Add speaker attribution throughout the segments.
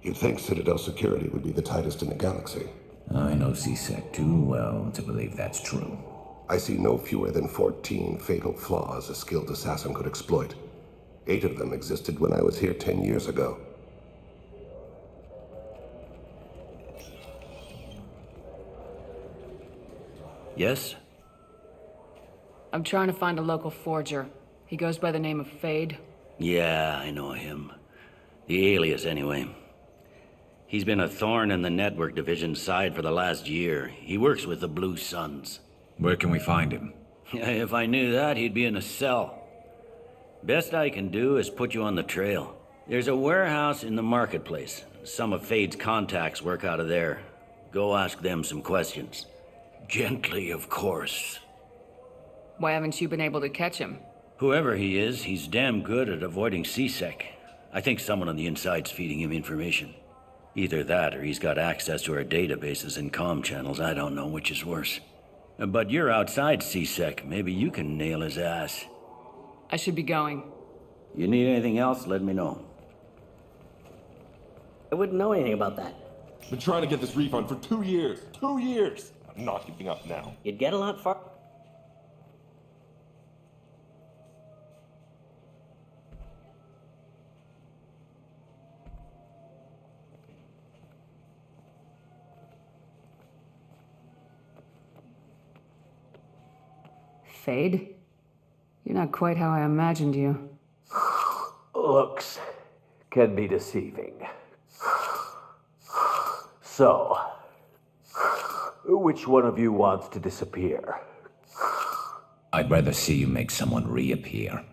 Speaker 1: You'd think Citadel security would be the tightest in the galaxy.
Speaker 2: I know C-Sec too well to believe that's true.
Speaker 1: I see no fewer than 14 fatal flaws a skilled assassin could exploit. 8 of them existed when I was here 10 years ago.
Speaker 3: Yes?
Speaker 4: I'm trying to find a local forger. He goes by the name of Fade.
Speaker 3: Yeah, I know him. The alias, anyway. He's been a thorn in the network division's side for the last year. He works with the Blue Suns.
Speaker 2: Where can we find him?
Speaker 3: If I knew that, he'd be in a cell. Best I can do is put you on the trail. There's a warehouse in the marketplace. Some of Fade's contacts work out of there. Go ask them some questions. Gently, of course.
Speaker 4: Why haven't you been able to catch him?
Speaker 3: Whoever he is, he's damn good at avoiding C-Sec. I think someone on the inside's feeding him information. Either that, or he's got access to our databases and comm channels. I don't know which is worse. But you're outside C-Sec. Maybe you can nail his ass.
Speaker 4: I should be going.
Speaker 3: You need anything else, let me know.
Speaker 5: I wouldn't know anything about that.
Speaker 6: Been trying to get this refund for 2 years. 2 years! I'm not giving up now.
Speaker 5: You'd get a lot far.
Speaker 4: Fade? You're not quite how I imagined you.
Speaker 7: Looks can be deceiving. So, which one of you wants to disappear?
Speaker 2: I'd rather see you make someone reappear.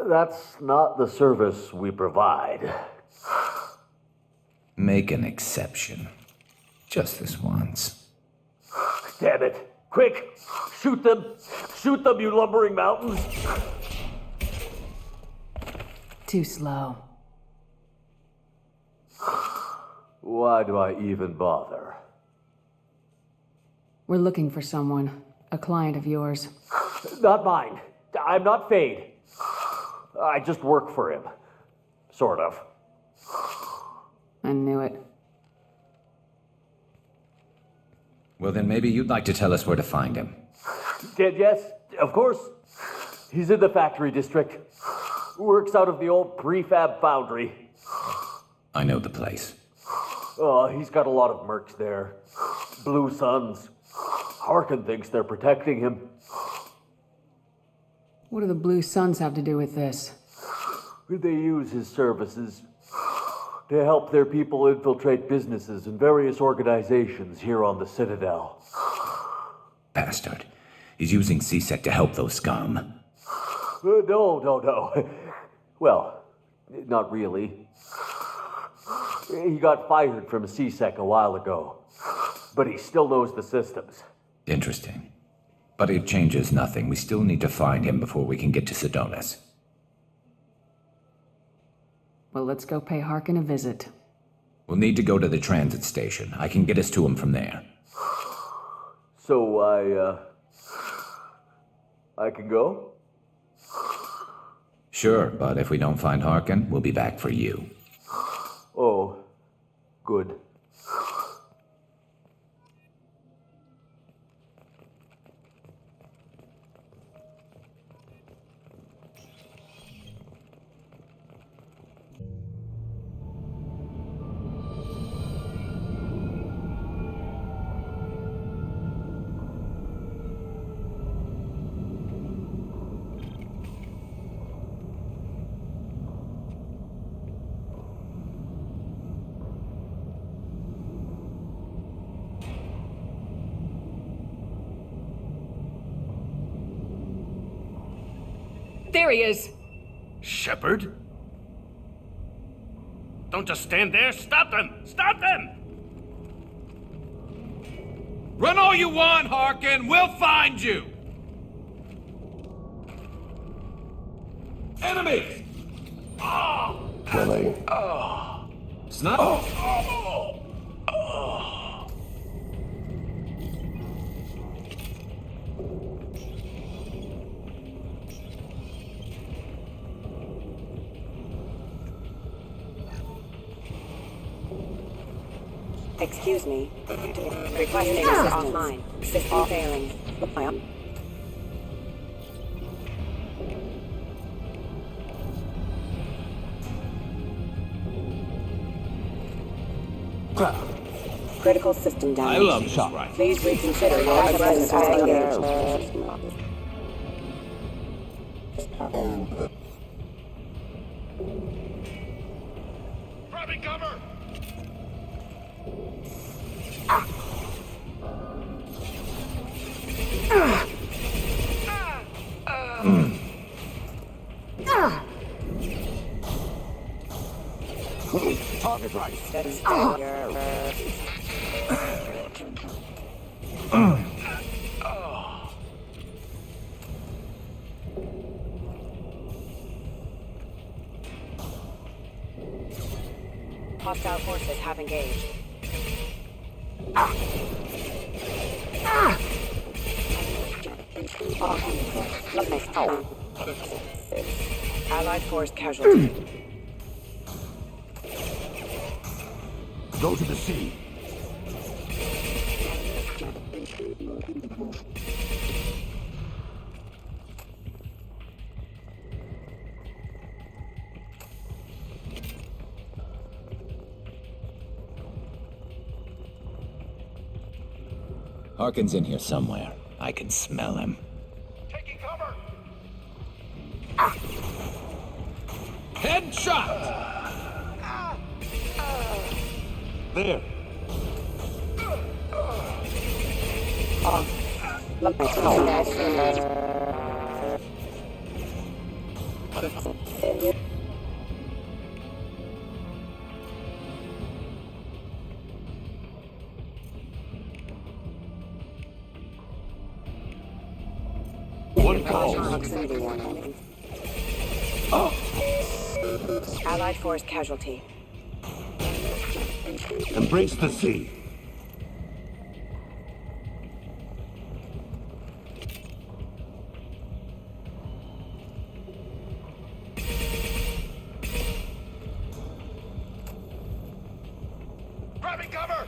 Speaker 7: That's not the service we provide.
Speaker 2: Make an exception. Just this once.
Speaker 7: Damn it! Quick! Shoot them! Shoot them, you lumbering mountains!
Speaker 4: Too slow.
Speaker 7: Why do I even bother?
Speaker 4: We're looking for someone. A client of yours.
Speaker 7: Not mine. I'm not Fade. I just work for him. Sort of.
Speaker 4: I knew it.
Speaker 2: Well, then maybe you'd like to tell us where to find him.
Speaker 7: Yes, of course. He's in the factory district. Works out of the old prefab foundry.
Speaker 2: I know the place.
Speaker 7: He's got a lot of mercs there. Blue Suns. Harkin thinks they're protecting him.
Speaker 4: What do the Blue Suns have to do with this?
Speaker 7: They use his services to help their people infiltrate businesses and various organizations here on the Citadel.
Speaker 2: Bastard. He's using C-Sec to help those scum.
Speaker 7: No. Well, not really. He got fired from C-Sec a while ago, but he still knows the systems.
Speaker 2: Interesting. But it changes nothing. We still need to find him before we can get to Sedonis.
Speaker 4: Well, let's go pay Harkin a visit.
Speaker 2: We'll need to go to the transit station. I can get us to him from there.
Speaker 7: So I can go?
Speaker 2: Sure, but if we don't find Harkin, we'll be back for you.
Speaker 7: Oh, good.
Speaker 4: There he is!
Speaker 8: Shepard? Don't just stand there. Stop them! Stop them!
Speaker 9: Run all you want, Harkin. We'll find you. Enemies! Oh!
Speaker 1: Really?
Speaker 9: Snap!
Speaker 10: Excuse me. Requesting assistance. Offline. System failing. Critical system damage.
Speaker 9: I love shock.
Speaker 10: Please reconsider your presence as engaged.
Speaker 8: Grabbing cover!
Speaker 1: Target right.
Speaker 10: Hostile forces have engaged. Allied force casualty.
Speaker 1: Go to the sea.
Speaker 2: Harkin's in here somewhere. I can smell him.
Speaker 8: Taking cover!
Speaker 9: Headshot!
Speaker 6: There.
Speaker 1: One call.
Speaker 10: Proximity warning. Allied force casualty.
Speaker 1: Embrace the sea.
Speaker 8: Grabbing cover!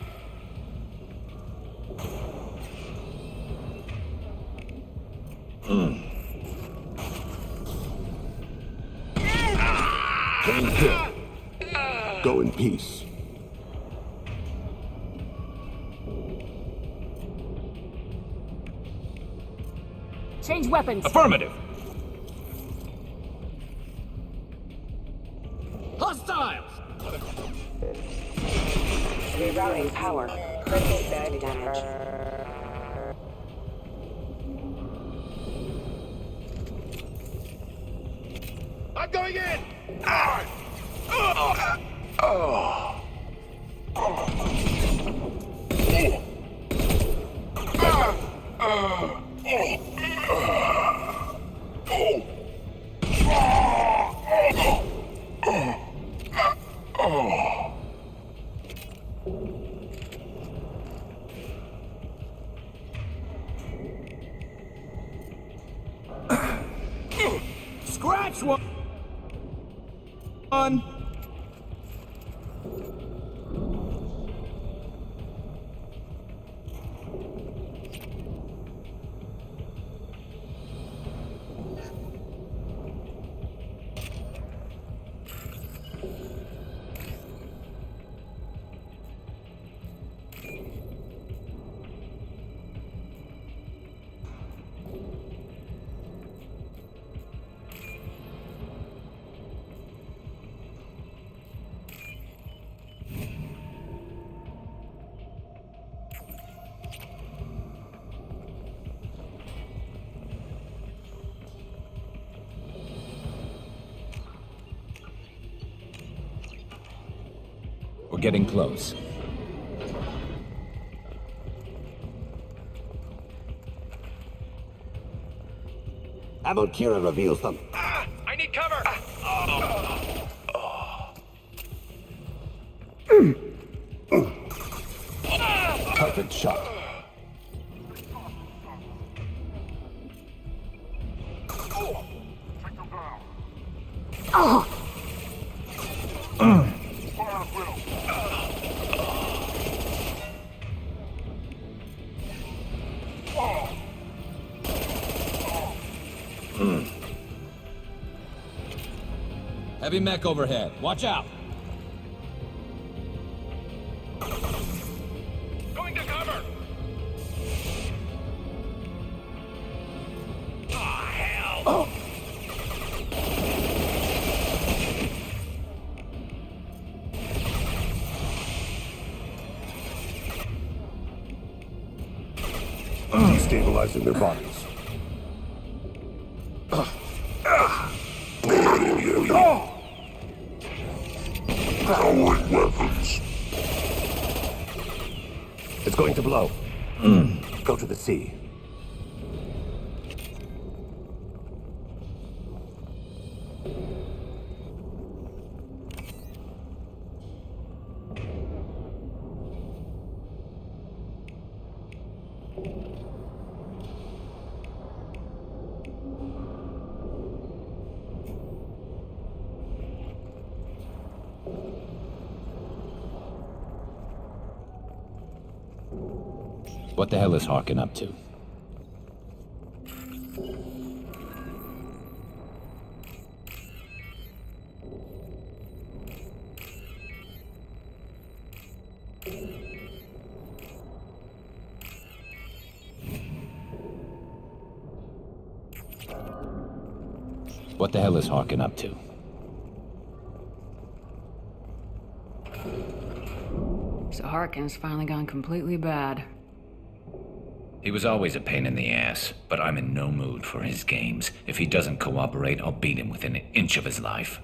Speaker 1: Thane kill. Go in peace.
Speaker 4: Change weapons.
Speaker 9: Affirmative. Hostiles!
Speaker 10: Rerouting power. Critical system damage.
Speaker 8: I'm going in!
Speaker 9: Scratch one!
Speaker 2: We're getting close.
Speaker 1: Kira reveals them.
Speaker 8: I need cover!
Speaker 1: Perfect shot.
Speaker 9: Heavy mech overhead. Watch out!
Speaker 8: Going to cover! Ah, hell!
Speaker 1: Oh.
Speaker 6: Destabilizing their bodies.
Speaker 1: Powering weapons. It's going to blow. Go to the sea.
Speaker 2: What the hell is Harkin up to? What the hell is Harkin up to?
Speaker 4: So Harkin's finally gone completely bad.
Speaker 2: He was always a pain in the ass, but I'm in no mood for his games. If he doesn't cooperate, I'll beat him within an inch of his life.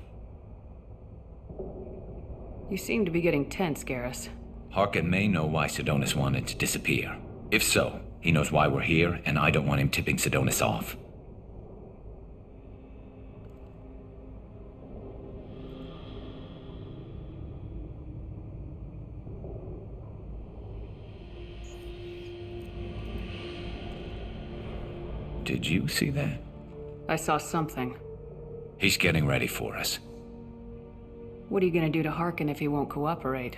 Speaker 4: You seem to be getting tense, Garrus.
Speaker 2: Harkin may know why Sidonis wanted to disappear. If so, he knows why we're here, and I don't want him tipping Sidonis off. Did you see that?
Speaker 4: I saw something.
Speaker 2: He's getting ready for us.
Speaker 4: What are you gonna do to Harkin if he won't cooperate?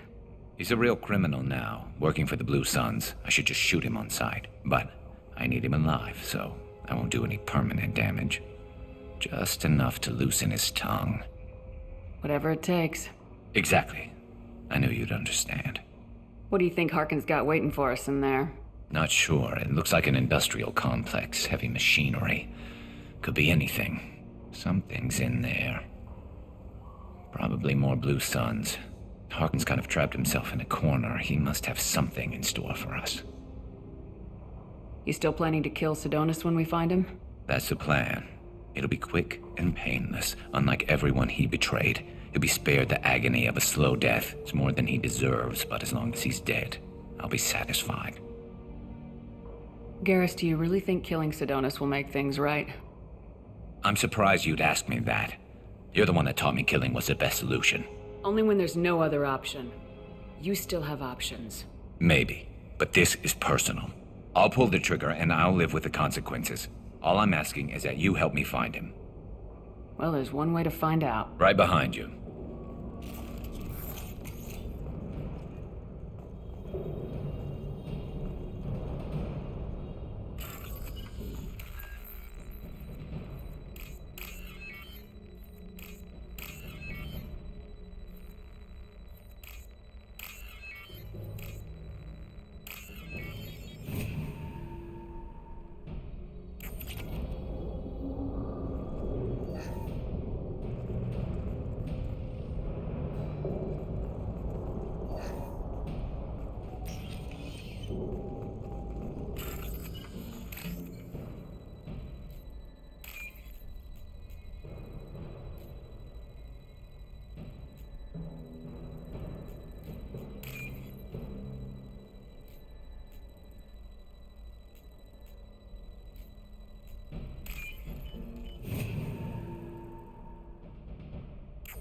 Speaker 2: He's a real criminal now, working for the Blue Suns. I should just shoot him on sight. But I need him alive, so I won't do any permanent damage. Just enough to loosen his tongue.
Speaker 4: Whatever it takes.
Speaker 2: Exactly. I knew you'd understand.
Speaker 4: What do you think Harkin's got waiting for us in there?
Speaker 2: Not sure. It looks like an industrial complex. Heavy machinery. Could be anything. Something's in there. Probably more Blue Suns. Harkin's kind of trapped himself in a corner. He must have something in store for us.
Speaker 4: You still planning to kill Sidonis when we find him?
Speaker 2: That's the plan. It'll be quick and painless. Unlike everyone he betrayed, he'll be spared the agony of a slow death. It's more than he deserves, but as long as he's dead, I'll be satisfied.
Speaker 4: Garrus, do you really think killing Sidonis will make things right?
Speaker 2: I'm surprised you'd ask me that. You're the one that taught me killing was the best solution.
Speaker 4: Only when there's no other option. You still have options.
Speaker 2: Maybe, but this is personal. I'll pull the trigger and I'll live with the consequences. All I'm asking is that you help me find him.
Speaker 4: Well, there's one way to find out.
Speaker 2: Right behind you.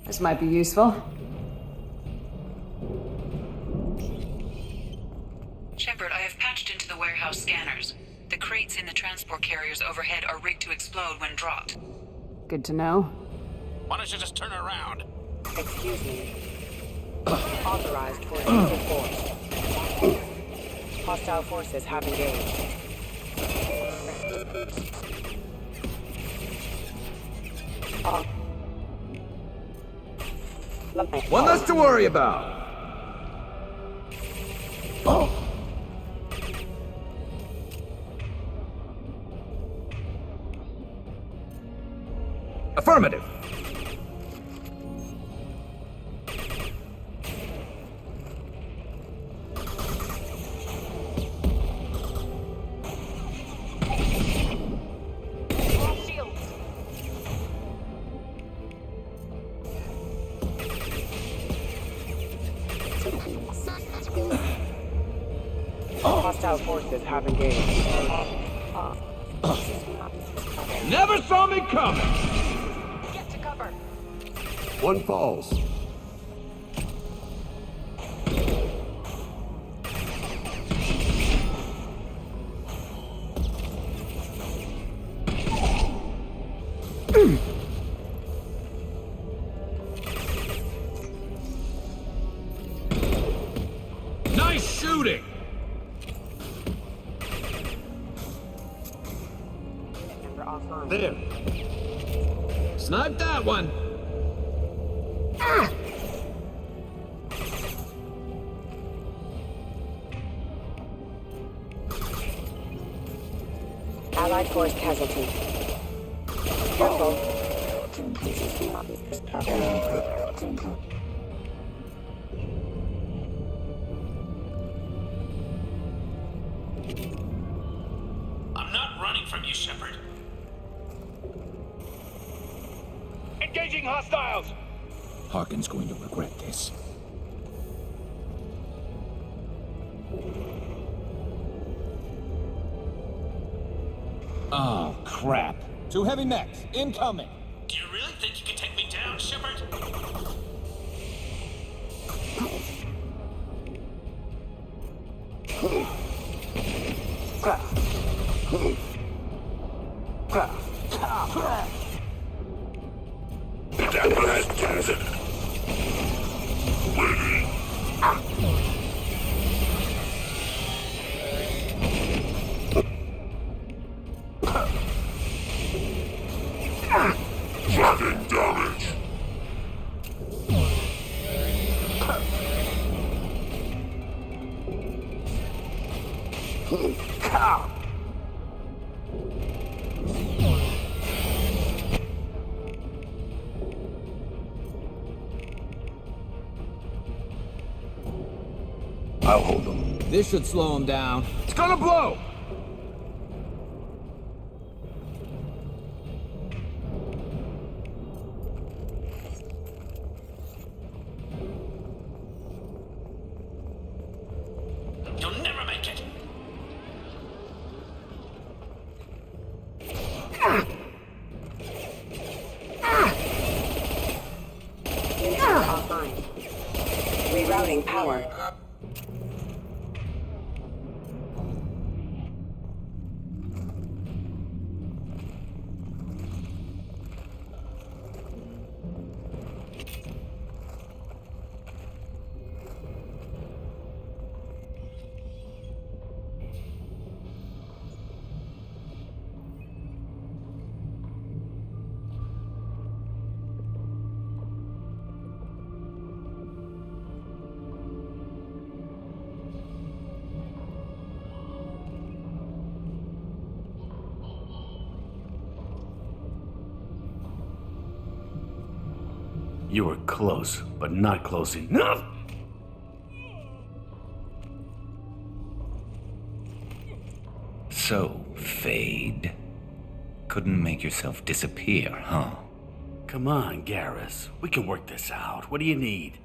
Speaker 4: This might be useful.
Speaker 11: Shepard, I have patched into the warehouse scanners. The crates in the transport carriers overhead are rigged to explode when dropped.
Speaker 4: Good to know.
Speaker 8: Why don't you just turn around?
Speaker 10: Excuse me. Authorized for lethal force. Hostile forces have engaged.
Speaker 9: One less to worry about. Affirmative.
Speaker 10: Hostile forces have engaged.
Speaker 9: Never saw me coming.
Speaker 10: Get to cover.
Speaker 1: One falls.
Speaker 9: Nice shooting. There. Snipe that one.
Speaker 10: Allied force casualty. Careful.
Speaker 8: I'm not running from you, Shepard. Engaging hostiles!
Speaker 9: Harkin's going to regret this. Oh, crap. Two heavy mechs, incoming.
Speaker 8: Do you really think you can take me down, Shepard?
Speaker 1: Taking damage. I'll hold them.
Speaker 9: This should slow him down. It's gonna blow!
Speaker 8: You'll never make it!
Speaker 10: Units are offline. Rerouting power.
Speaker 3: You were close, but not close enough.
Speaker 2: So, Fade. Couldn't make yourself disappear, huh?
Speaker 3: Come on, Garrus. We can work this out. What do you need?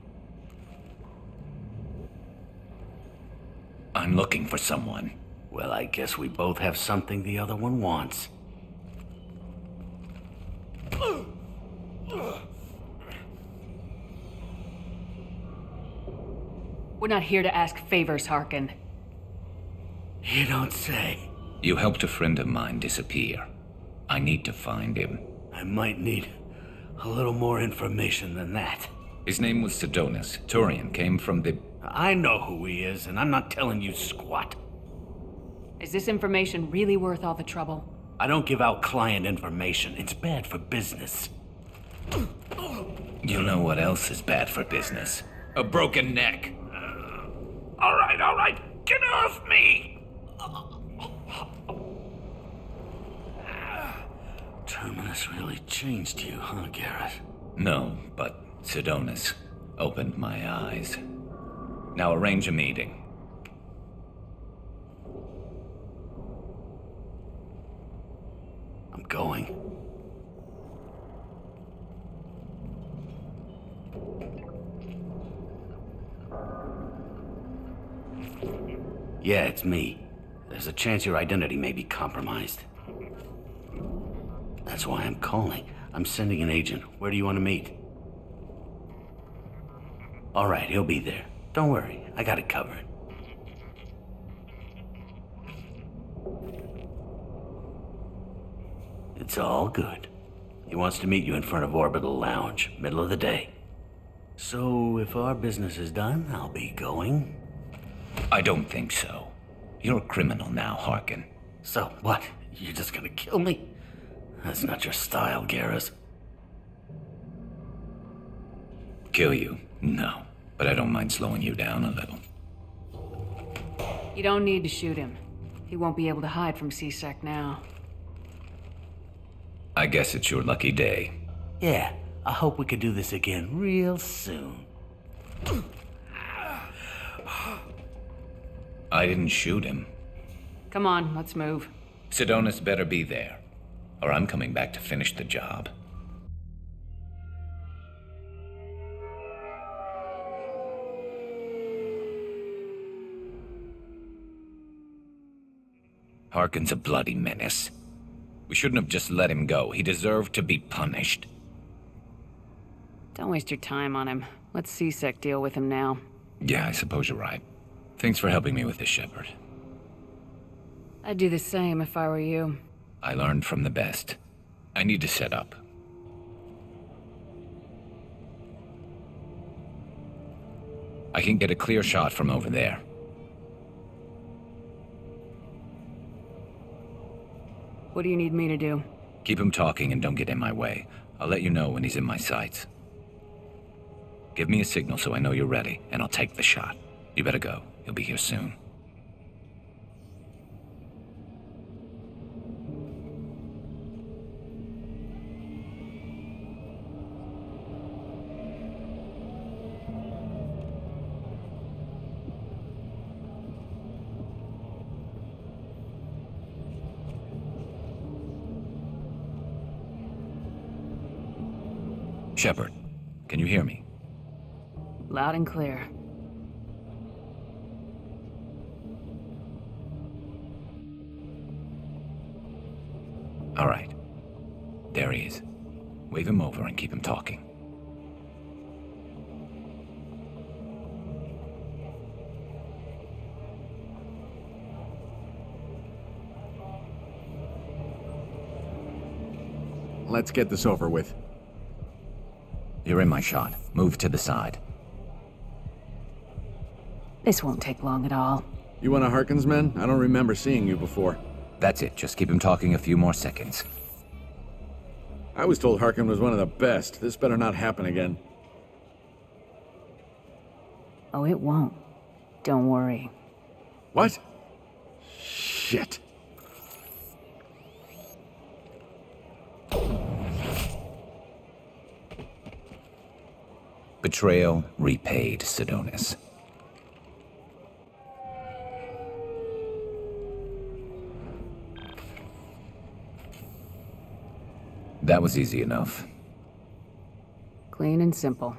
Speaker 2: I'm looking for someone.
Speaker 3: Well, I guess we both have something the other one wants.
Speaker 4: We're not here to ask favors, Harkin.
Speaker 3: You don't say.
Speaker 2: You helped a friend of mine disappear. I need to find him.
Speaker 3: I might need a little more information than that.
Speaker 2: His name was Sidonus. Turian came from the...
Speaker 3: I know who he is, and I'm not telling you squat.
Speaker 4: Is this information really worth all the trouble?
Speaker 3: I don't give out client information. It's bad for business.
Speaker 2: You know what else is bad for business? A broken neck.
Speaker 9: All right. Get off me!
Speaker 3: Terminus really changed you, huh, Garrus?
Speaker 2: No, but Sidonus opened my eyes. Now arrange a meeting.
Speaker 3: I'm going. Yeah, it's me. There's a chance your identity may be compromised. That's why I'm calling. I'm sending an agent. Where do you want to meet? All right, he'll be there. Don't worry, I got it covered. It's all good. He wants to meet you in front of Orbital Lounge, middle of the day. So, if our business is done, I'll be going.
Speaker 2: I don't think so. You're a criminal now, Harkin.
Speaker 3: So, what? You're just gonna kill me? That's not your style, Garrus.
Speaker 2: Kill you? No. But I don't mind slowing you down a little.
Speaker 4: You don't need to shoot him. He won't be able to hide from C-Sec now.
Speaker 2: I guess it's your lucky day.
Speaker 3: Yeah, I hope we could do this again real soon.
Speaker 2: I didn't shoot him.
Speaker 4: Come on, let's move.
Speaker 2: Sidonus better be there, or I'm coming back to finish the job. Harkin's a bloody menace. We shouldn't have just let him go. He deserved to be punished.
Speaker 4: Don't waste your time on him. Let C-Sec deal with him now.
Speaker 2: Yeah, I suppose you're right. Thanks for helping me with this, Shepard.
Speaker 4: I'd do the same if I were you.
Speaker 2: I learned from the best. I need to set up. I can get a clear shot from over there.
Speaker 4: What do you need me to do?
Speaker 2: Keep him talking and don't get in my way. I'll let you know when he's in my sights. Give me a signal so I know you're ready, and I'll take the shot. You better go. He'll be here soon. Shepard, can you hear me?
Speaker 4: Loud and clear.
Speaker 2: All right. There he is. Wave him over and keep him talking.
Speaker 12: Let's get this over with.
Speaker 2: You're in my shot. Move to the side.
Speaker 4: This won't take long at all.
Speaker 12: You one of Harkin's men? I don't remember seeing you before.
Speaker 2: That's it. Just keep him talking a few more seconds.
Speaker 12: I was told Harkin was one of the best. This better not happen again.
Speaker 4: Oh, it won't. Don't worry.
Speaker 12: What? Shit.
Speaker 2: Betrayal repaid, Sidonus. That was easy enough.
Speaker 4: Clean and simple.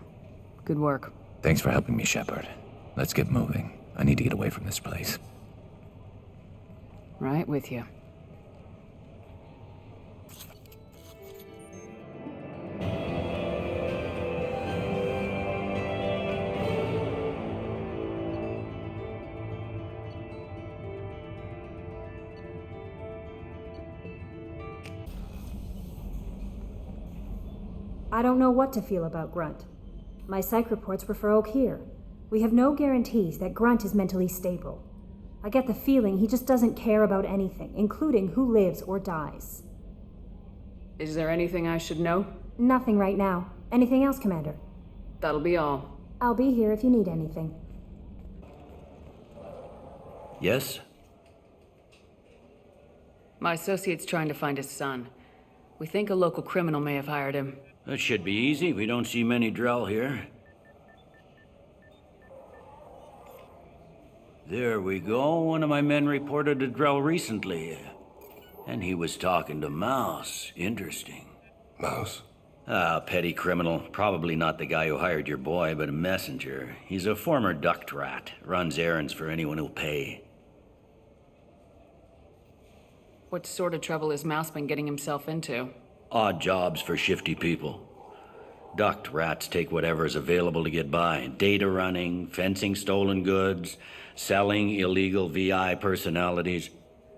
Speaker 4: Good work.
Speaker 2: Thanks for helping me, Shepard. Let's get moving. I need to get away from this place.
Speaker 4: Right with you.
Speaker 13: I don't know what to feel about Grunt. My psych reports refer Oak here. We have no guarantees that Grunt is mentally stable. I get the feeling he just doesn't care about anything, including who lives or dies.
Speaker 4: Is there anything I should know?
Speaker 13: Nothing right now. Anything else, Commander?
Speaker 4: That'll be all.
Speaker 13: I'll be here if you need anything.
Speaker 3: Yes?
Speaker 4: My associate's trying to find his son. We think a local criminal may have hired him.
Speaker 3: That should be easy. We don't see many Drell here. There we go. One of my men reported a Drell recently. And he was talking to Mouse. Interesting.
Speaker 1: Mouse?
Speaker 3: Ah, petty criminal. Probably not the guy who hired your boy, but a messenger. He's a former duct rat. Runs errands for anyone who'll pay.
Speaker 4: What sort of trouble has Mouse been getting himself into?
Speaker 3: Odd jobs for shifty people. Duct rats take whatever is available to get by. Data running, fencing stolen goods, selling illegal VI personalities.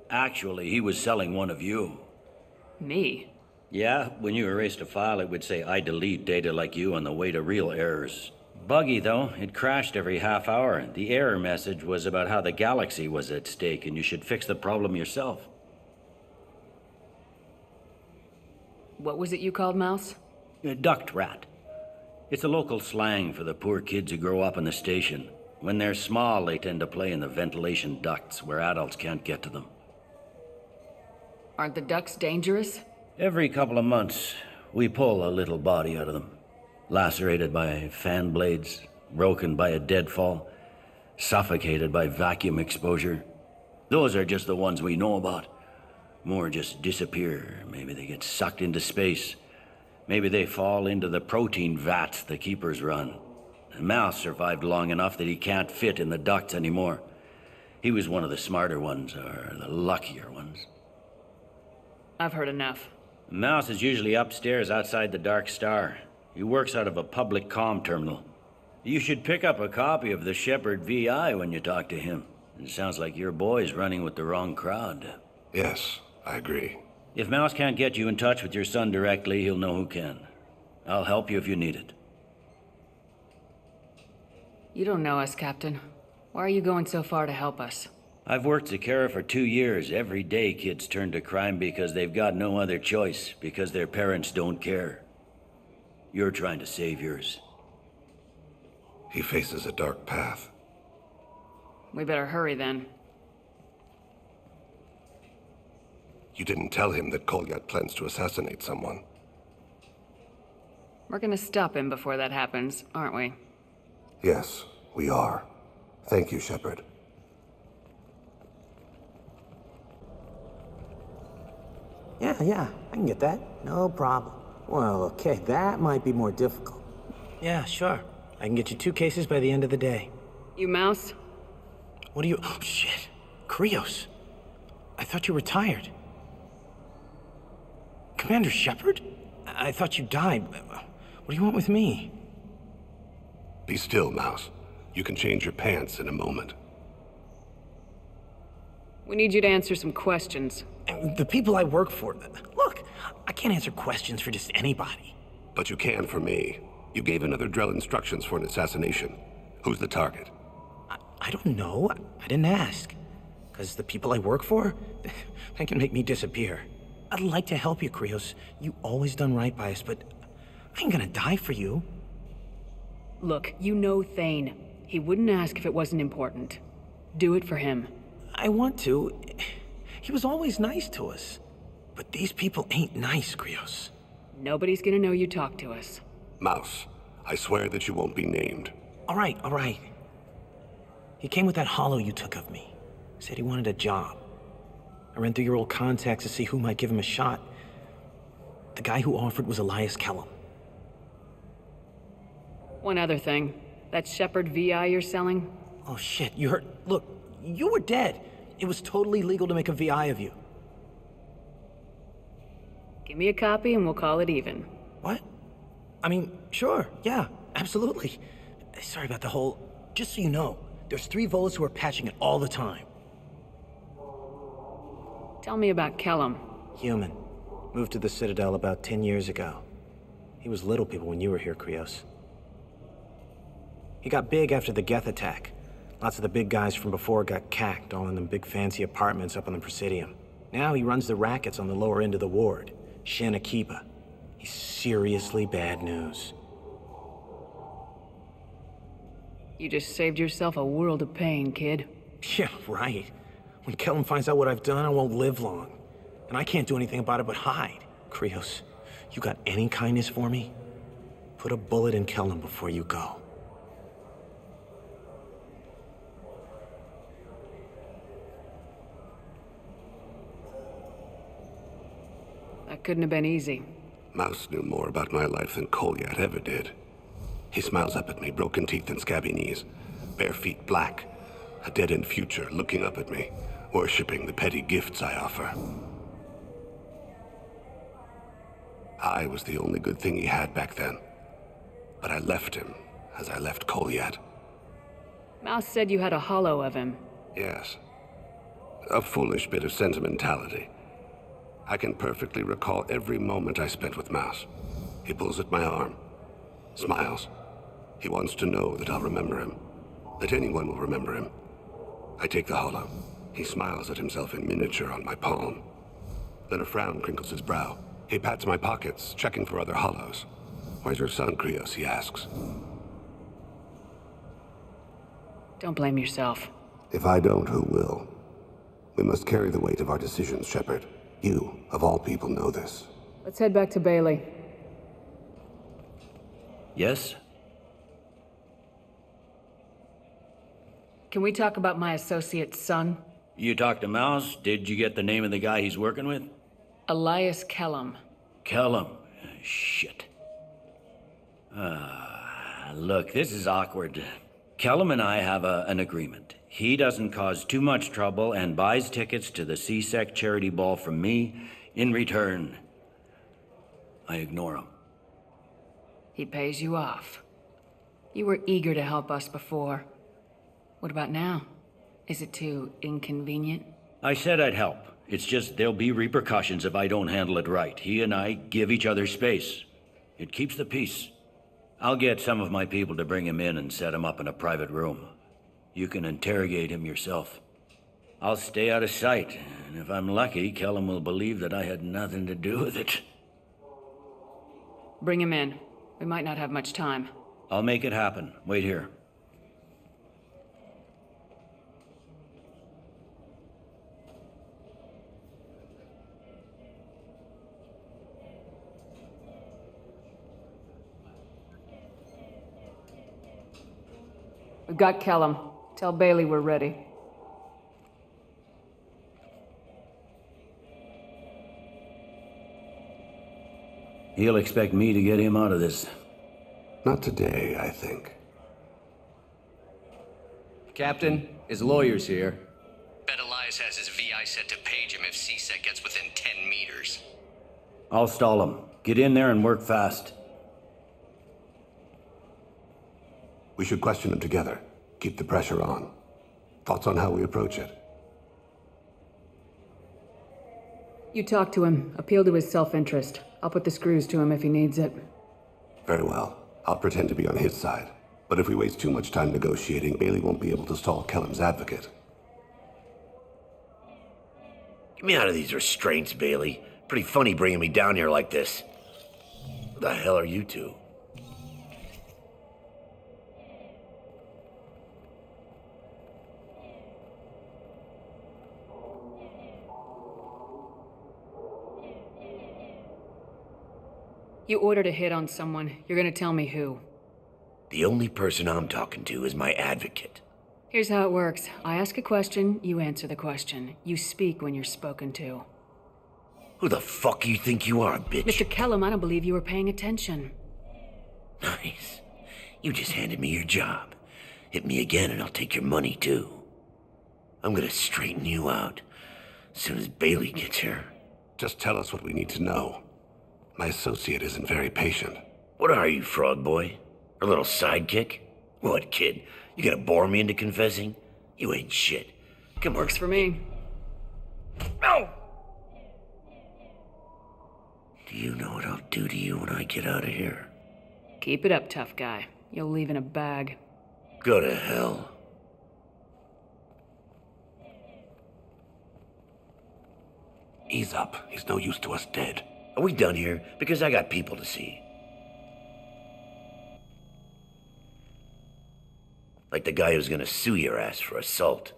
Speaker 3: Actually, he was selling one of you.
Speaker 4: Me?
Speaker 3: Yeah, when you erased a file, it would say, I delete data like you on the way to real errors. Buggy, though. It crashed every half hour. The error message was about how the galaxy was at stake, and you should fix the problem yourself.
Speaker 4: What was it you called Mouse?
Speaker 3: A duct rat. It's a local slang for the poor kids who grow up in the station. When they're small, they tend to play in the ventilation ducts where adults can't get to them.
Speaker 4: Aren't the ducts dangerous?
Speaker 3: Every couple of months, we pull a little body out of them. Lacerated by fan blades, broken by a deadfall, suffocated by vacuum exposure. Those are just the ones we know about. More just disappear. Maybe they get sucked into space. Maybe they fall into the protein vats the keepers run. And Mouse survived long enough that he can't fit in the ducts anymore. He was one of the smarter ones, or the luckier ones.
Speaker 4: I've heard enough.
Speaker 3: Mouse is usually upstairs outside the Dark Star. He works out of a public comm terminal. You should pick up a copy of the Shepard VI when you talk to him. It sounds like your boy's running with the wrong crowd.
Speaker 1: Yes, I agree.
Speaker 3: If Mouse can't get you in touch with your son directly, he'll know who can. I'll help you if you need it.
Speaker 4: You don't know us, Captain. Why are you going so far to help us?
Speaker 3: I've worked Zakera for 2 years. Every day kids turn to crime because they've got no other choice, because their parents don't care. You're trying to save yours.
Speaker 1: He faces a dark path.
Speaker 4: We better hurry then.
Speaker 1: You didn't tell him that Kolyat plans to assassinate someone.
Speaker 4: We're gonna stop him before that happens, aren't we?
Speaker 1: Yes, we are. Thank you, Shepard.
Speaker 14: Yeah, I can get that. No problem. Well, okay, that might be more difficult.
Speaker 15: Yeah, sure. I can get you 2 cases by the end of the day.
Speaker 4: You Mouse?
Speaker 15: What do you... Oh, shit. Krois. I thought you were retired. Commander Shepard? I thought you died. What do you want with me?
Speaker 1: Be still, Mouse. You can change your pants in a moment.
Speaker 4: We need you to answer some questions.
Speaker 15: The people I work for... Look, I can't answer questions for just anybody.
Speaker 1: But you can for me. You gave another Drell instructions for an assassination. Who's the target?
Speaker 15: I don't know. I didn't ask. Because the people I work for, they can make me disappear. I'd like to help you, Krois. You always done right by us, but I ain't gonna die for you.
Speaker 4: Look, you know Thane. He wouldn't ask if it wasn't important. Do it for him.
Speaker 15: I want to. He was always nice to us. But these people ain't nice, Krois.
Speaker 4: Nobody's gonna know you talked to us.
Speaker 1: Mouse, I swear that you won't be named.
Speaker 15: All right. He came with that hollow you took of me. Said he wanted a job. I ran through your old contacts to see who might give him a shot. The guy who offered was Elias Kellum.
Speaker 4: One other thing. That Shepard VI you're selling?
Speaker 15: Oh shit, you heard... Look, you were dead. It was totally legal to make a VI of you.
Speaker 4: Give me a copy and we'll call it even.
Speaker 15: What? I mean, sure, yeah, absolutely. Sorry about the whole... Just so you know, there's 3 Volus who are patching it all the time.
Speaker 4: Tell me about Kellum.
Speaker 15: Human. Moved to the Citadel about 10 years ago. He was little people when you were here, Krois. He got big after the Geth attack. Lots of the big guys from before got cacked, all in them big fancy apartments up on the Presidium. Now he runs the rackets on the lower end of the ward. Shanakiba. He's seriously bad news.
Speaker 4: You just saved yourself a world of pain, kid.
Speaker 15: Yeah, right. When Kellum finds out what I've done, I won't live long. And I can't do anything about it but hide. Krois, you got any kindness for me? Put a bullet in Kellum before you go.
Speaker 4: That couldn't have been easy.
Speaker 1: Mouse knew more about my life than Kolyat ever did. He smiles up at me, broken teeth and scabby knees, bare feet black, a dead-end future looking up at me, worshipping the petty gifts I offer. I was the only good thing he had back then, but I left him as I left Kolyat.
Speaker 4: Mouse said you had a hollow of him.
Speaker 1: Yes. A foolish bit of sentimentality. I can perfectly recall every moment I spent with Mouse. He pulls at my arm, smiles. He wants to know that I'll remember him, that anyone will remember him. I take the hollow. He smiles at himself in miniature on my palm. Then a frown crinkles his brow. He pats my pockets, checking for other hollows. "Where's your son, Krois?" he asks.
Speaker 4: Don't blame yourself.
Speaker 1: If I don't, who will? We must carry the weight of our decisions, Shepard. You, of all people, know this.
Speaker 4: Let's head back to Bailey.
Speaker 3: Yes?
Speaker 4: Can we talk about my associate's son?
Speaker 3: You talked to Mouse? Did you get the name of the guy he's working with?
Speaker 4: Elias Kellum.
Speaker 3: Kellum. Shit. Look, this is awkward. Kellum and I have an agreement. He doesn't cause too much trouble and buys tickets to the CSEC charity ball from me. In return, I ignore him.
Speaker 4: He pays you off. You were eager to help us before. What about now? Is it too inconvenient?
Speaker 3: I said I'd help. It's just there'll be repercussions if I don't handle it right. He and I give each other space. It keeps the peace. I'll get some of my people to bring him in and set him up in a private room. You can interrogate him yourself. I'll stay out of sight, and if I'm lucky, Kellum will believe that I had nothing to do with it.
Speaker 4: Bring him in. We might not have much time.
Speaker 3: I'll make it happen. Wait here.
Speaker 4: We've got Kellum. Tell Bailey we're ready.
Speaker 3: He'll expect me to get him out of this.
Speaker 1: Not today, I think.
Speaker 16: Captain, his lawyer's here.
Speaker 17: Bet Elias has his VI set to page him if CSEC gets within 10 meters.
Speaker 3: I'll stall him. Get in there and work fast.
Speaker 1: We should question him together. Keep the pressure on. Thoughts on how we approach it?
Speaker 4: You talk to him. Appeal to his self-interest. I'll put the screws to him if he needs it.
Speaker 1: Very well. I'll pretend to be on his side. But if we waste too much time negotiating, Bailey won't be able to stall Kellum's advocate.
Speaker 18: Get me out of these restraints, Bailey. Pretty funny bringing me down here like this. Who the hell are you two?
Speaker 4: You ordered a hit on someone. You're gonna tell me who.
Speaker 18: The only person I'm talking to is my advocate.
Speaker 4: Here's how it works. I ask a question, you answer the question. You speak when you're spoken to.
Speaker 18: Who the fuck you think you are, bitch?
Speaker 4: Mr. Kellum, I don't believe you were paying attention.
Speaker 18: Nice. You just handed me your job. Hit me again and I'll take your money too. I'm gonna straighten you out as soon as Bailey gets here.
Speaker 1: Just tell us what we need to know. My associate isn't very patient.
Speaker 18: What are you, frog boy? A little sidekick? What, kid? You gonna bore me into confessing? You ain't shit. Come on.
Speaker 4: Works for me.
Speaker 18: No! Do you know what I'll do to you when I get out of here?
Speaker 4: Keep it up, tough guy. You'll leave in a bag.
Speaker 18: Go to hell.
Speaker 1: Ease up. He's no use to us dead.
Speaker 18: Are we done here? Because I got people to see. Like the guy who's gonna sue your ass for assault.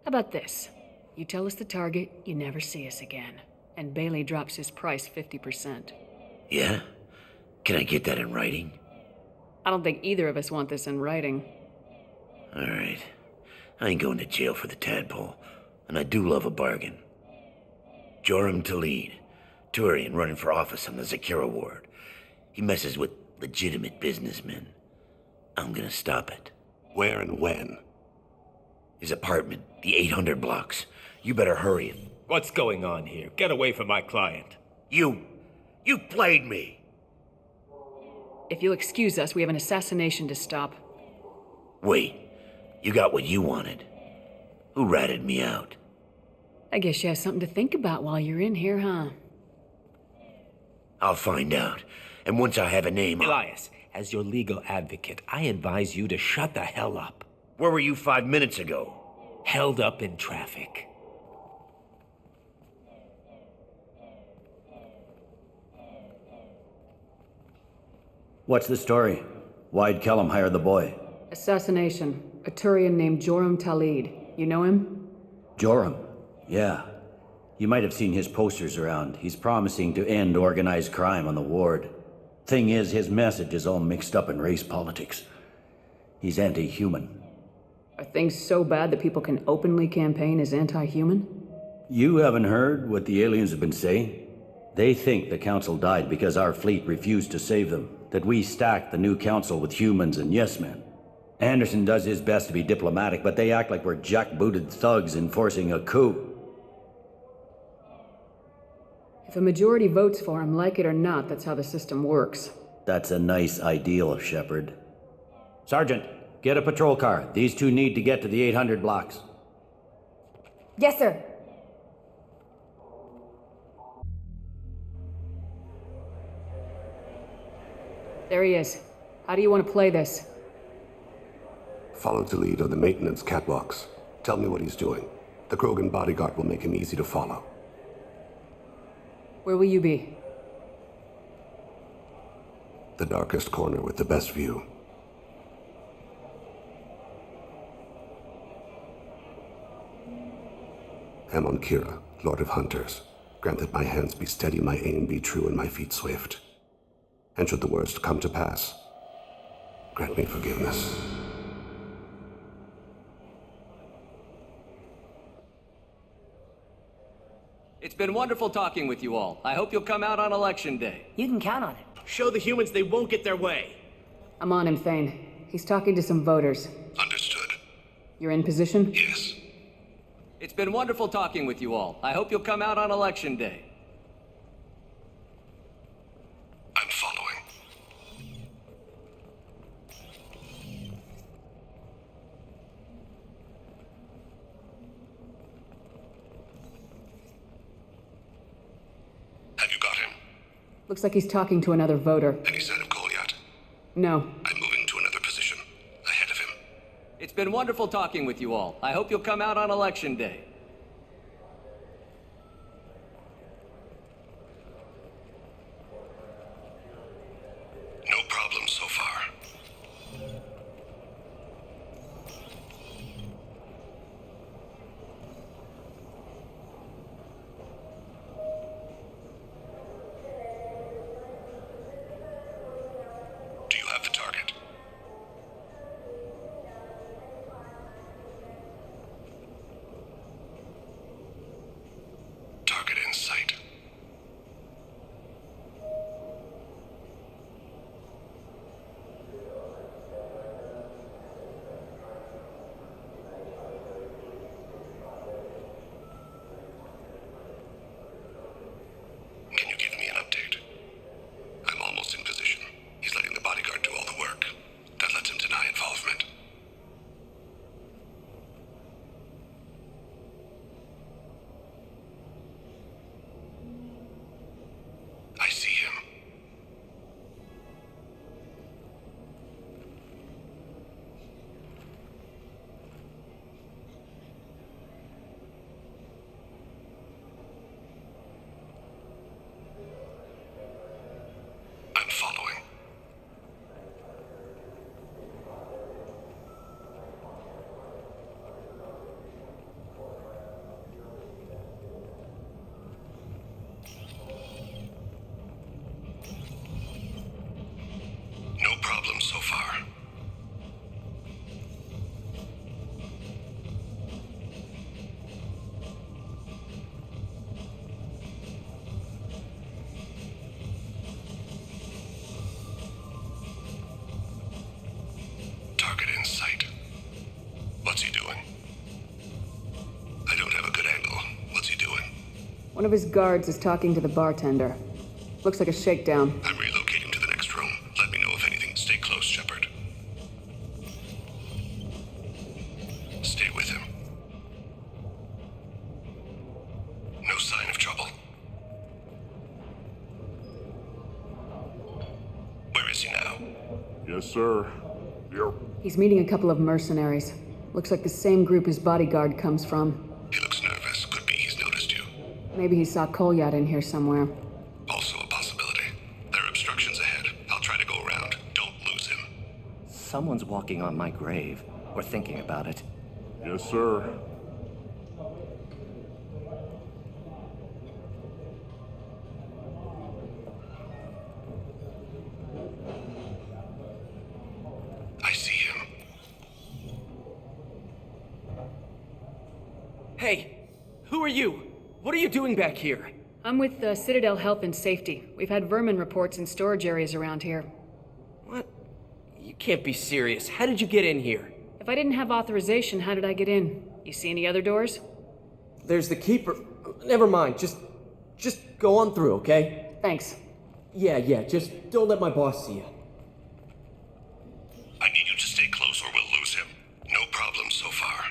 Speaker 4: How about this? You tell us the target, you never see us again. And Bailey drops his price 50%.
Speaker 18: Yeah? Can I get that in writing?
Speaker 4: I don't think either of us want this in writing.
Speaker 18: Alright. I ain't going to jail for the tadpole. And I do love a bargain. Joram Talid. Turian running for office on the Zakira ward. He messes with legitimate businessmen. I'm gonna stop it.
Speaker 1: Where and when?
Speaker 18: His apartment, the 800 blocks. You better hurry.
Speaker 9: What's going on here? Get away from my client.
Speaker 18: You played me.
Speaker 4: If you'll excuse us, we have an assassination to stop.
Speaker 18: Wait, you got what you wanted. Who ratted me out?
Speaker 4: I guess you have something to think about while you're in here, huh?
Speaker 18: I'll find out. And once I have a name...
Speaker 15: Elias, as your legal advocate, I advise you to shut the hell up.
Speaker 18: Where were you 5 minutes ago?
Speaker 15: Held up in traffic.
Speaker 3: What's the story? Why'd Kellum hire the boy?
Speaker 4: Assassination. A Turian named Joram Talid. You know him?
Speaker 3: Joram? Yeah. You might have seen his posters around. He's promising to end organized crime on the ward. Thing is, his message is all mixed up in race politics. He's anti-human.
Speaker 4: Are things so bad that people can openly campaign as anti-human?
Speaker 3: You haven't heard what the aliens have been saying? They think the council died because our fleet refused to save them. That we stacked the new council with humans and yes-men. Anderson does his best to be diplomatic, but they act like we're jackbooted thugs enforcing a coup.
Speaker 4: If a majority votes for him, like it or not, that's how the system works.
Speaker 3: That's a nice ideal, Shepard. Sergeant, get a patrol car. These two need to get to the 800 blocks.
Speaker 13: Yes, sir.
Speaker 4: There he is. How do you want to play this?
Speaker 1: Follow the lead on the maintenance catwalks. Tell me what he's doing. The Krogan bodyguard will make him easy to follow.
Speaker 4: Where will you be?
Speaker 1: The darkest corner with the best view. Amon Kira, Lord of Hunters. Grant that my hands be steady, my aim be true, and my feet swift. And should the worst come to pass, grant me forgiveness.
Speaker 16: It's been wonderful talking with you all. I hope you'll come out on election day.
Speaker 5: You can count on it.
Speaker 15: Show the humans they won't get their way.
Speaker 4: I'm on him, Thane. He's talking to some voters.
Speaker 1: Understood.
Speaker 4: You're in position?
Speaker 1: Yes.
Speaker 16: It's been wonderful talking with you all. I hope you'll come out on election day.
Speaker 1: I'm following. Have you got him?
Speaker 4: Looks like he's talking to another voter.
Speaker 1: Any sign of Cole yet?
Speaker 4: No.
Speaker 1: I'm moving to another position. Ahead of him.
Speaker 16: It's been wonderful talking with you all. I hope you'll come out on election day.
Speaker 1: No problem so far. Do you have the target? so far. Target in sight. What's he doing? I don't have a good angle. What's he doing?
Speaker 4: One of his guards is talking to the bartender. Looks like a shakedown.
Speaker 1: I'm relocating to the next room. Let me know if anything. Stay close, Shepard. Stay with him. No sign of trouble. Where is he now?
Speaker 6: Yes, sir. Yep.
Speaker 4: He's meeting a couple of mercenaries. Looks like the same group his bodyguard comes from.
Speaker 1: He looks nervous. Could be he's noticed you.
Speaker 4: Maybe he saw Kolyat in here somewhere.
Speaker 1: Also a possibility. There are obstructions ahead. I'll try to go around. Don't lose him.
Speaker 19: Someone's walking on my grave, or thinking about it.
Speaker 6: Yes, sir.
Speaker 1: I see him.
Speaker 20: Hey, who are you? What are you doing back here?
Speaker 4: I'm with Citadel Health and Safety. We've had vermin reports in storage areas around here.
Speaker 20: What? You can't be serious. How did you get in here?
Speaker 4: If I didn't have authorization, how did I get in? You see any other doors?
Speaker 20: There's the Keeper. Never mind. Just go on through, okay?
Speaker 4: Thanks.
Speaker 20: Yeah, just don't let my boss see you.
Speaker 1: I need you to stay close or we'll lose him. No problem so far.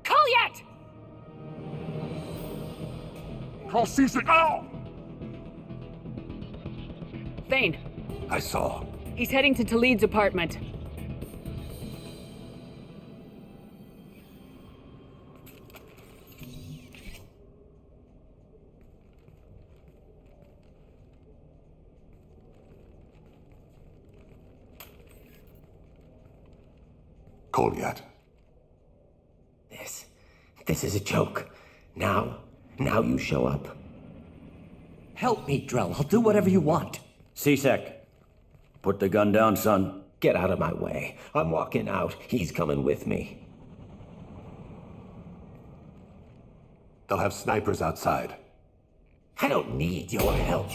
Speaker 4: Kolyat!
Speaker 6: Call CSEC out!
Speaker 4: Thane.
Speaker 1: I saw.
Speaker 4: He's heading to Talid's apartment.
Speaker 1: Kolyat.
Speaker 19: This is a joke. Now you show up. Help me, Drell. I'll do whatever you want.
Speaker 3: CSEC, put the gun down, son.
Speaker 19: Get out of my way. I'm walking out. He's coming with me.
Speaker 1: They'll have snipers outside.
Speaker 19: I don't need your help.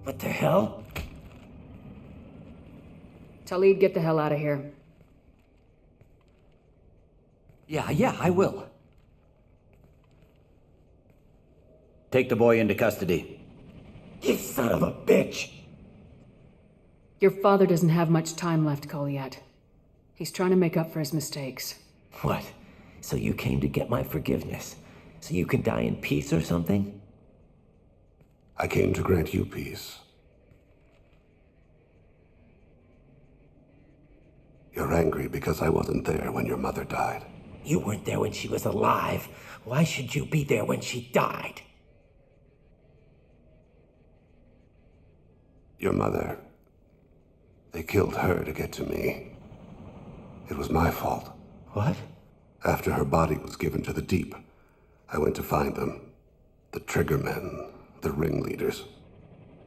Speaker 19: What the hell?
Speaker 4: Talid, get the hell out of here.
Speaker 19: Yeah, I will.
Speaker 3: Take the boy into custody.
Speaker 19: You son of a bitch!
Speaker 4: Your father doesn't have much time left, Kolyat. He's trying to make up for his mistakes.
Speaker 19: What? So you came to get my forgiveness? So you can die in peace or something?
Speaker 1: I came to grant you peace. You're angry because I wasn't there when your mother died.
Speaker 19: You weren't there when she was alive. Why should you be there when she died?
Speaker 1: Your mother... They killed her to get to me. It was my fault.
Speaker 19: What?
Speaker 1: After her body was given to the Deep, I went to find them. The Triggermen, the ringleaders.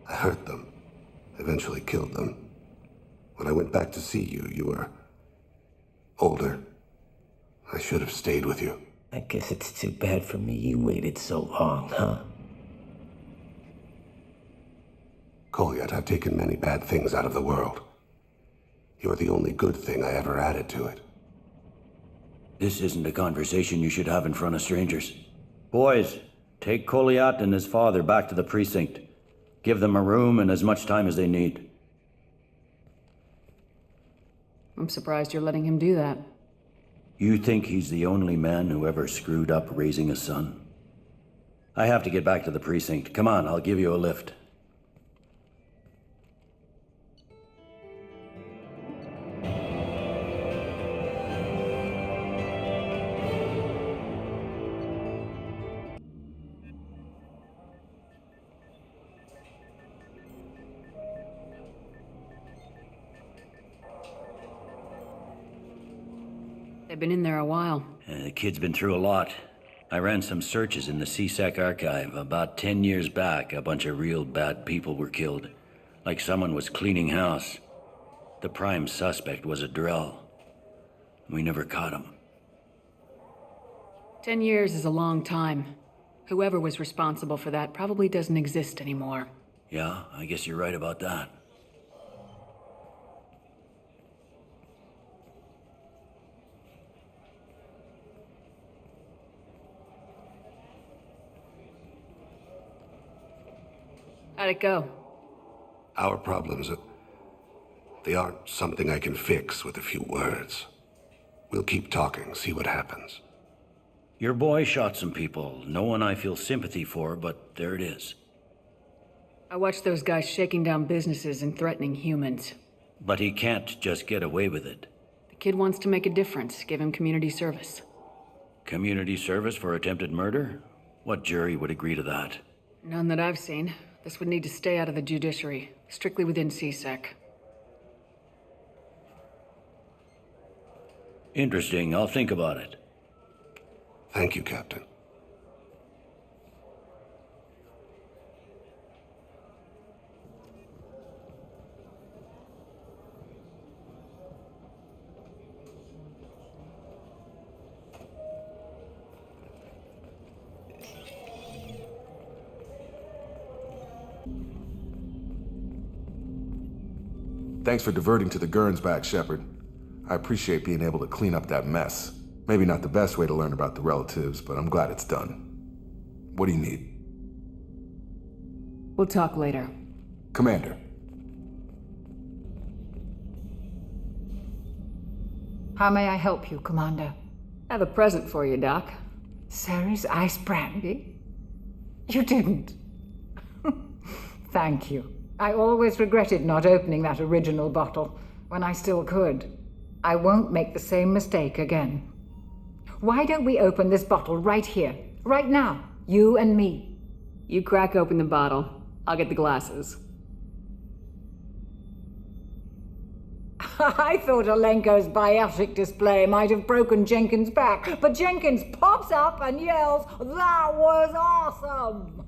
Speaker 1: I hurt them. Eventually killed them. When I went back to see you, you were... older. I should have stayed with you.
Speaker 19: I guess it's too bad for me you waited so long, huh?
Speaker 1: Kolyat, I've taken many bad things out of the world. You're the only good thing I ever added to it.
Speaker 3: This isn't a conversation you should have in front of strangers. Boys, take Kolyat and his father back to the precinct. Give them a room and as much time as they need.
Speaker 4: I'm surprised you're letting him do that.
Speaker 3: You think he's the only man who ever screwed up raising a son? I have to get back to the precinct. Come on, I'll give you a lift.
Speaker 4: been in there a while.
Speaker 3: The kid's been through a lot. I ran some searches in the CSEC archive. About 10 years back, a bunch of real bad people were killed. Like someone was cleaning house. The prime suspect was a Drell. We never caught him.
Speaker 4: 10 years is a long time. Whoever was responsible for that probably doesn't exist anymore.
Speaker 3: Yeah, I guess you're right about that.
Speaker 4: How'd it go?
Speaker 1: Our problems, they aren't something I can fix with a few words. We'll keep talking, see what happens.
Speaker 3: Your boy shot some people. No one I feel sympathy for, but there it is.
Speaker 4: I watched those guys shaking down businesses and threatening humans.
Speaker 3: But he can't just get away with it.
Speaker 4: The kid wants to make a difference. Give him community service.
Speaker 3: Community service for attempted murder? What jury would agree to that?
Speaker 4: None that I've seen. This would need to stay out of the judiciary, strictly within CSEC.
Speaker 3: Interesting. I'll think about it.
Speaker 1: Thank you, Captain.
Speaker 6: Thanks for diverting to the Gurns back, Shepard. I appreciate being able to clean up that mess. Maybe not the best way to learn about the relatives, but I'm glad it's done. What do you need?
Speaker 4: We'll talk later.
Speaker 6: Commander.
Speaker 21: How may I help you, Commander?
Speaker 4: I have a present for you, Doc.
Speaker 21: Ceres ice brandy? You didn't. Thank you. I always regretted not opening that original bottle when I still could. I won't make the same mistake again. Why don't we open this bottle right here, right now, you and me?
Speaker 4: You crack open the bottle. I'll get the glasses.
Speaker 21: I thought Alenko's biotic display might have broken Jenkins' back, but Jenkins pops up and yells, "That was awesome!"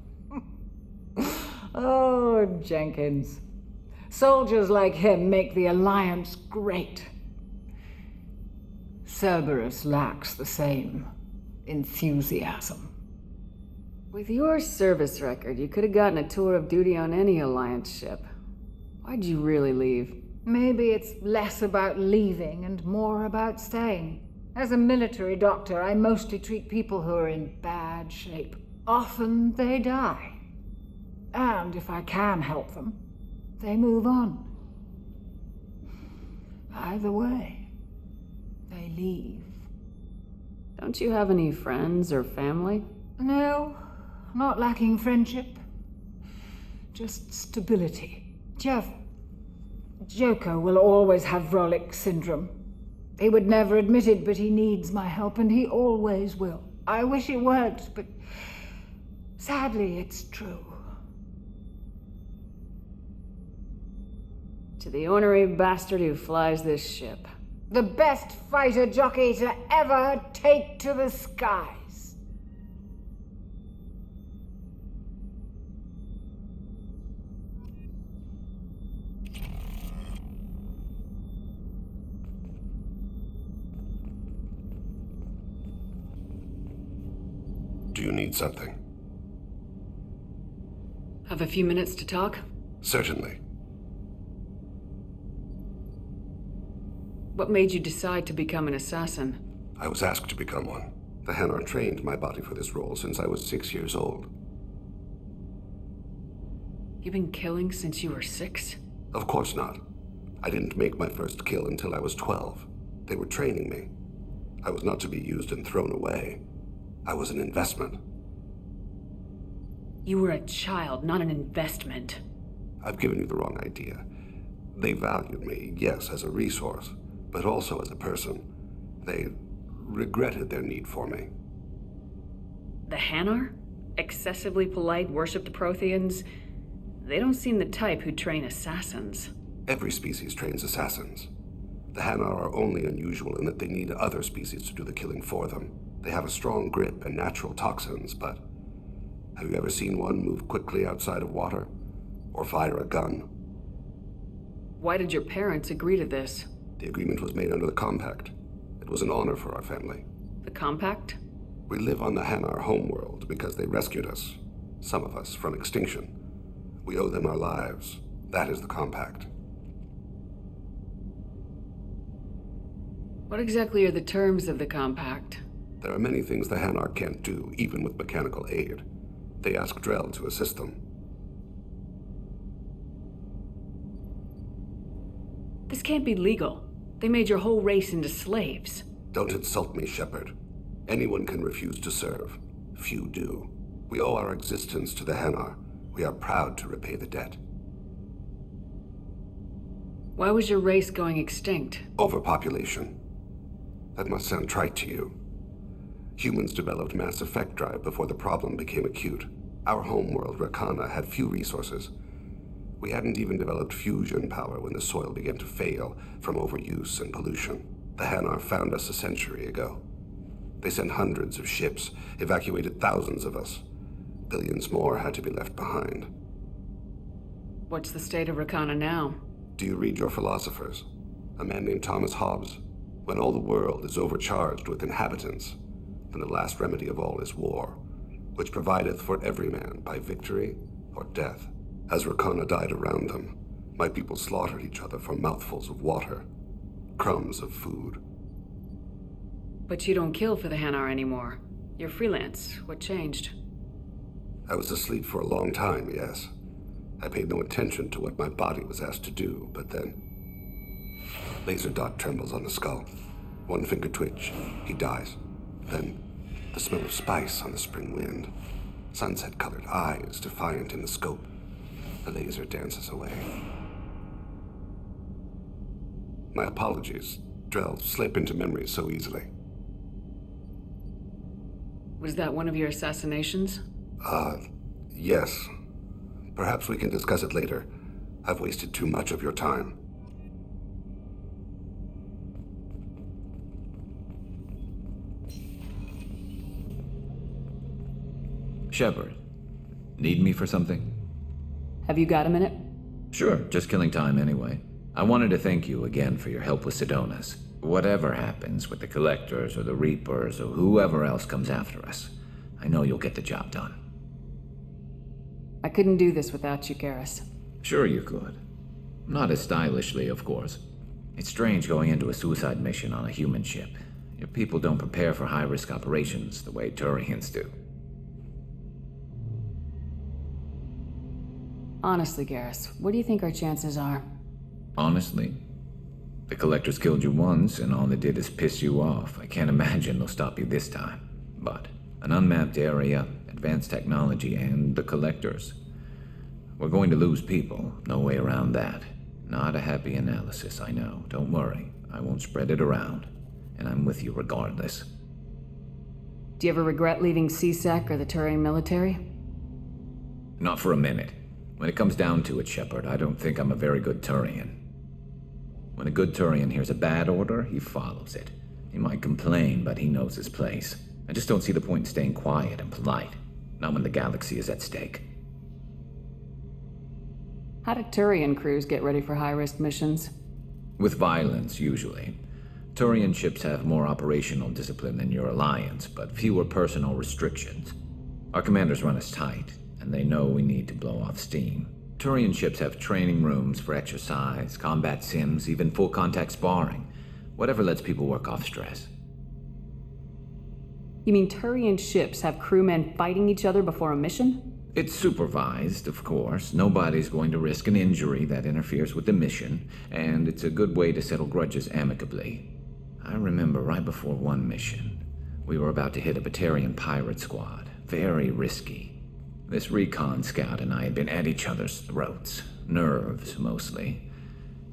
Speaker 21: Oh, Jenkins. Soldiers like him make the Alliance great. Cerberus lacks the same enthusiasm.
Speaker 4: With your service record, you could have gotten a tour of duty on any Alliance ship. Why'd you really leave?
Speaker 21: Maybe it's less about leaving and more about staying. As a military doctor, I mostly treat people who are in bad shape. Often they die. And if I can help them, they move on. Either way, they leave.
Speaker 4: Don't you have any friends or family?
Speaker 21: No, not lacking friendship. Just stability. Joko will always have Vrolik syndrome. He would never admit it, but he needs my help, and he always will. I wish it weren't, but sadly it's true.
Speaker 4: To the ornery bastard who flies this ship.
Speaker 21: The best fighter jockey to ever take to the skies.
Speaker 1: Do you need something?
Speaker 4: Have a few minutes to talk?
Speaker 1: Certainly.
Speaker 4: What made you decide to become an assassin?
Speaker 1: I was asked to become one. The Hanar trained my body for this role since I was 6 years old.
Speaker 4: You've been killing since you were 6?
Speaker 1: Of course not. I didn't make my first kill until I was 12. They were training me. I was not to be used and thrown away. I was an investment.
Speaker 4: You were a child, not an investment.
Speaker 1: I've given you the wrong idea. They valued me, yes, as a resource, but also as a person. They regretted their need for me.
Speaker 4: The Hanar? Excessively polite, worship the Protheans? They don't seem the type who train assassins.
Speaker 1: Every species trains assassins. The Hanar are only unusual in that they need other species to do the killing for them. They have a strong grip and natural toxins, but have you ever seen one move quickly outside of water? Or fire a gun?
Speaker 4: Why did your parents agree to this?
Speaker 1: The agreement was made under the Compact. It was an honor for our family.
Speaker 4: The Compact?
Speaker 1: We live on the Hanar homeworld because they rescued us, some of us, from extinction. We owe them our lives. That is the Compact.
Speaker 4: What exactly are the terms of the Compact?
Speaker 1: There are many things the Hanar can't do, even with mechanical aid. They ask Drell to assist them.
Speaker 4: This can't be legal. They made your whole race into slaves.
Speaker 1: Don't insult me, Shepard. Anyone can refuse to serve. Few do. We owe our existence to the Hanar. We are proud to repay the debt.
Speaker 4: Why was your race going extinct?
Speaker 1: Overpopulation. That must sound trite to you. Humans developed mass effect drive before the problem became acute. Our homeworld, Rakana, had few resources. We hadn't even developed fusion power when the soil began to fail from overuse and pollution. The Hanar found us a century ago. They sent hundreds of ships, evacuated thousands of us. Billions more had to be left behind.
Speaker 4: What's the state of Rakana now?
Speaker 1: Do you read your philosophers? A man named Thomas Hobbes? When all the world is overcharged with inhabitants, then the last remedy of all is war, which provideth for every man by victory or death. As Rakana died around them, my people slaughtered each other for mouthfuls of water, crumbs of food.
Speaker 4: But you don't kill for the Hanar anymore. You're freelance. What changed?
Speaker 1: I was asleep for a long time, yes. I paid no attention to what my body was asked to do, but then... Laser dot trembles on the skull. One finger twitch. He dies. Then, the smell of spice on the spring wind. Sunset-colored eyes defiant in the scope. The laser dances away. My apologies. Drell slip into memory so easily.
Speaker 4: Was that one of your assassinations?
Speaker 1: Yes. Perhaps we can discuss it later. I've wasted too much of your time.
Speaker 2: Shepard, need me for something?
Speaker 4: Have you got a minute?
Speaker 2: Sure, just killing time anyway. I wanted to thank you again for your help with Sidonis. Whatever happens with the Collectors or the Reapers or whoever else comes after us, I know you'll get the job done.
Speaker 4: I couldn't do this without you, Garrus.
Speaker 2: Sure you could. Not as stylishly, of course. It's strange going into a suicide mission on a human ship. Your people don't prepare for high-risk operations the way Turians do.
Speaker 4: Honestly, Garrus, what do you think our chances are?
Speaker 2: Honestly? The Collectors killed you once, and all they did is piss you off. I can't imagine they'll stop you this time. But an unmapped area, advanced technology, and the Collectors. We're going to lose people, no way around that. Not a happy analysis, I know. Don't worry, I won't spread it around. And I'm with you regardless.
Speaker 4: Do you ever regret leaving CSEC or the Turian military?
Speaker 2: Not for a minute. When it comes down to it, Shepard, I don't think I'm a very good Turian. When a good Turian hears a bad order, he follows it. He might complain, but he knows his place. I just don't see the point in staying quiet and polite. Not when the galaxy is at stake.
Speaker 4: How do Turian crews get ready for high-risk missions?
Speaker 2: With violence, usually. Turian ships have more operational discipline than your alliance, but fewer personal restrictions. Our commanders run us tight, and they know we need to blow off steam. Turian ships have training rooms for exercise, combat sims, even full-contact sparring. Whatever lets people work off stress.
Speaker 4: You mean Turian ships have crewmen fighting each other before a mission?
Speaker 2: It's supervised, of course. Nobody's going to risk an injury that interferes with the mission, and it's a good way to settle grudges amicably. I remember right before one mission, we were about to hit a Batarian pirate squad. Very risky. This recon scout and I had been at each other's throats. Nerves, mostly.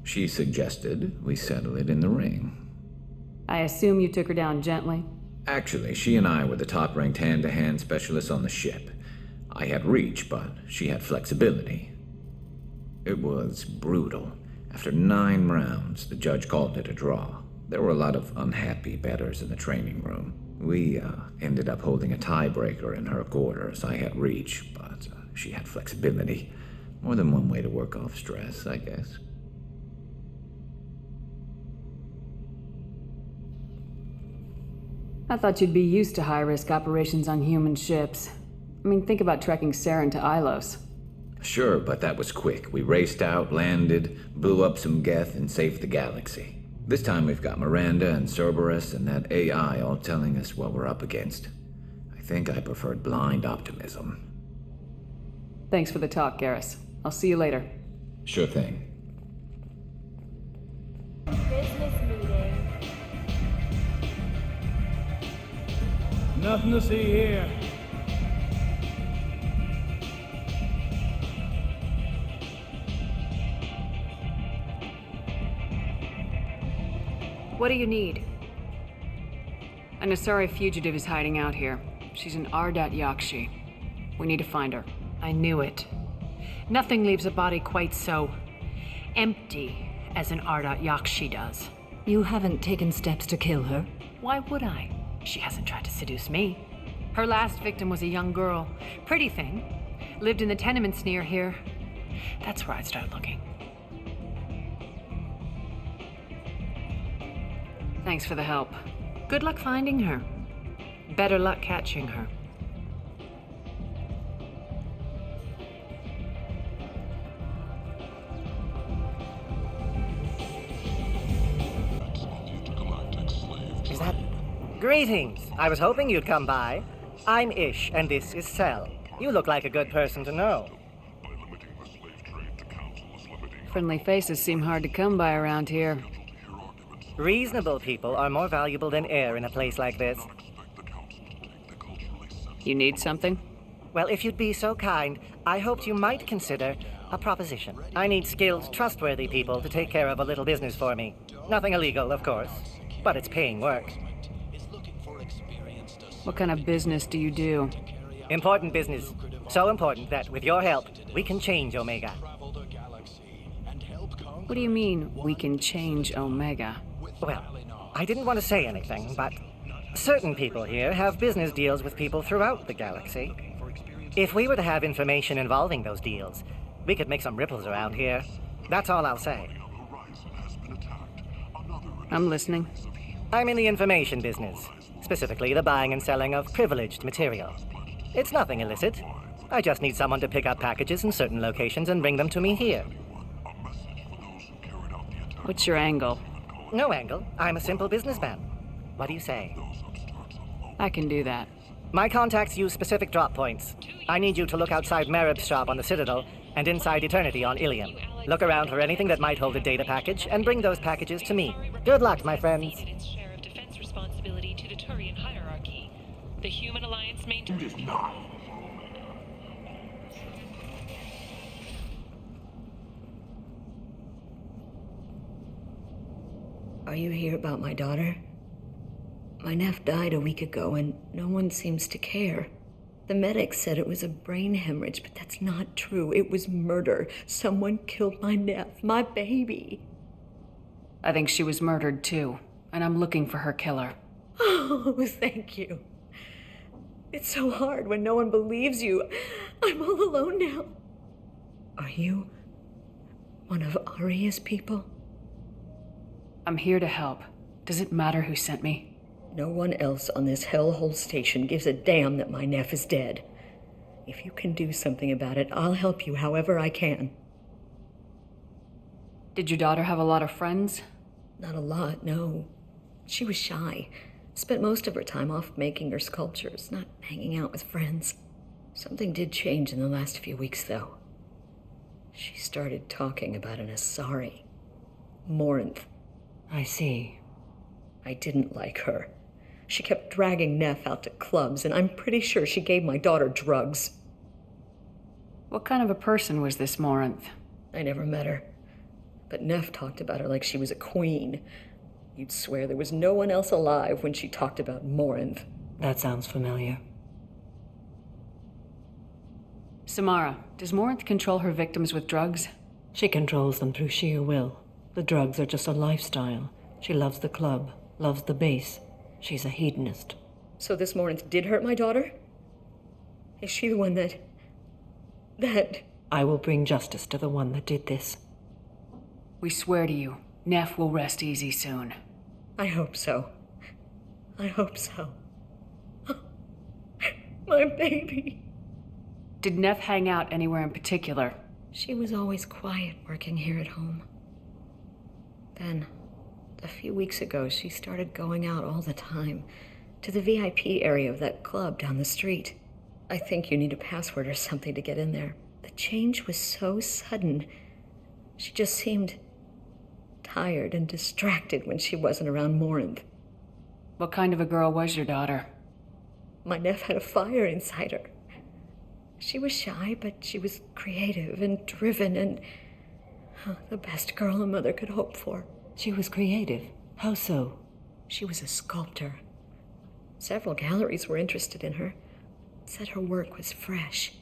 Speaker 2: She suggested we settle it in the ring.
Speaker 4: I assume you took her down gently?
Speaker 2: Actually, she and I were the top-ranked hand-to-hand specialists on the ship. I had reach, but she had flexibility. It was brutal, After 9 rounds, the judge called it a draw. There were a lot of unhappy bettors in the training room. We ended up holding a tiebreaker in her quarters. I had reach, but she had flexibility. More than one way to work off stress, I guess.
Speaker 4: I thought you'd be used to high-risk operations on human ships. I mean, think about trekking Saren to Ilos.
Speaker 2: Sure, but that was quick. We raced out, landed, blew up some Geth, and saved the galaxy. This time we've got Miranda and Cerberus and that AI all telling us what we're up against. I think I preferred blind optimism.
Speaker 4: Thanks for the talk, Garrus. I'll see you later.
Speaker 2: Sure thing.
Speaker 7: Business meeting.
Speaker 9: Nothing to see here.
Speaker 4: What do you need? An Asari fugitive is hiding out here. She's an Ardat Yakshi. We need to find her.
Speaker 22: I knew it. Nothing leaves a body quite so empty as an Ardat Yakshi does.
Speaker 4: You haven't taken steps to kill her?
Speaker 22: Why would I? She hasn't tried to seduce me. Her last victim was a young girl. Pretty thing. Lived in the tenements near here. That's where I'd start looking.
Speaker 4: Thanks for the help.
Speaker 22: Good luck finding her. Better luck catching her.
Speaker 23: Is that... Greetings! I was hoping you'd come by. I'm Ish, and this is Cell. You look like a good person to know.
Speaker 4: Friendly faces seem hard to come by around here.
Speaker 23: Reasonable people are more valuable than air in a place like this.
Speaker 4: You need something?
Speaker 23: Well, if you'd be so kind, I hoped you might consider a proposition. I need skilled, trustworthy people to take care of a little business for me. Nothing illegal, of course, but it's paying work.
Speaker 4: What kind of business do you do?
Speaker 23: Important business. So important that, with your help, we can change Omega.
Speaker 4: What do you mean, we can change Omega?
Speaker 23: Well, I didn't want to say anything, but certain people here have business deals with people throughout the galaxy. If we were to have information involving those deals, we could make some ripples around here. That's all I'll say.
Speaker 4: I'm listening.
Speaker 23: I'm in the information business, specifically the buying and selling of privileged material. It's nothing illicit. I just need someone to pick up packages in certain locations and bring them to me here.
Speaker 4: What's your angle?
Speaker 23: No angle. I'm a simple businessman. What do you say?
Speaker 4: I can do that.
Speaker 23: My contacts use specific drop points. I need you to look outside Marib's shop on the Citadel and inside Eternity on Ilium. Look around for anything that might hold a data package and bring those packages to me. Good luck, my friends.
Speaker 11: Its share of defense responsibility to the Turian hierarchy. The Human Alliance maintains...
Speaker 24: Are you here about my daughter? My nephew died a week ago and no one seems to care. The medics said it was a brain hemorrhage, but that's not true. It was murder. Someone killed my nephew, my baby.
Speaker 4: I think she was murdered too, and I'm looking for her killer.
Speaker 24: Oh, thank you. It's so hard when no one believes you. I'm all alone now. Are you one of Aria's people?
Speaker 4: I'm here to help. Does it matter who sent me?
Speaker 24: No one else on this hellhole station gives a damn that my nephew is dead. If you can do something about it, I'll help you however I can.
Speaker 4: Did your daughter have a lot of friends?
Speaker 24: Not a lot, no. She was shy. Spent most of her time off making her sculptures, not hanging out with friends. Something did change in the last few weeks, though. She started talking about an Asari. Morinth.
Speaker 4: I see.
Speaker 24: I didn't like her. She kept dragging Neff out to clubs, and I'm pretty sure she gave my daughter drugs.
Speaker 4: What kind of a person was this Morinth?
Speaker 24: I never met her. But Neff talked about her like she was a queen. You'd swear there was no one else alive when she talked about Morinth.
Speaker 4: That sounds familiar. Samara, does Morinth control her victims with drugs?
Speaker 24: She controls them through sheer will.
Speaker 8: The drugs are just a lifestyle. She loves the club, loves the base. She's a hedonist.
Speaker 24: So this Morin did hurt my daughter? Is she the one that...
Speaker 8: I will bring justice to the one that did this.
Speaker 4: We swear to you, Neff will rest easy soon.
Speaker 24: I hope so. I hope so. My baby.
Speaker 4: Did Neff hang out anywhere in particular?
Speaker 24: She was always quiet working here at home. Then, a few weeks ago, she started going out all the time to the VIP area of that club down the street. I think you need a password or something to get in there. The change was so sudden. She just seemed tired and distracted when she wasn't around Morin.
Speaker 4: What kind of a girl was your daughter?
Speaker 24: My Neff had a fire inside her. She was shy, but she was creative and driven and the best girl a mother could hope for.
Speaker 8: She was creative? How so?
Speaker 24: She was a sculptor. Several galleries were interested in her. Said her work was fresh.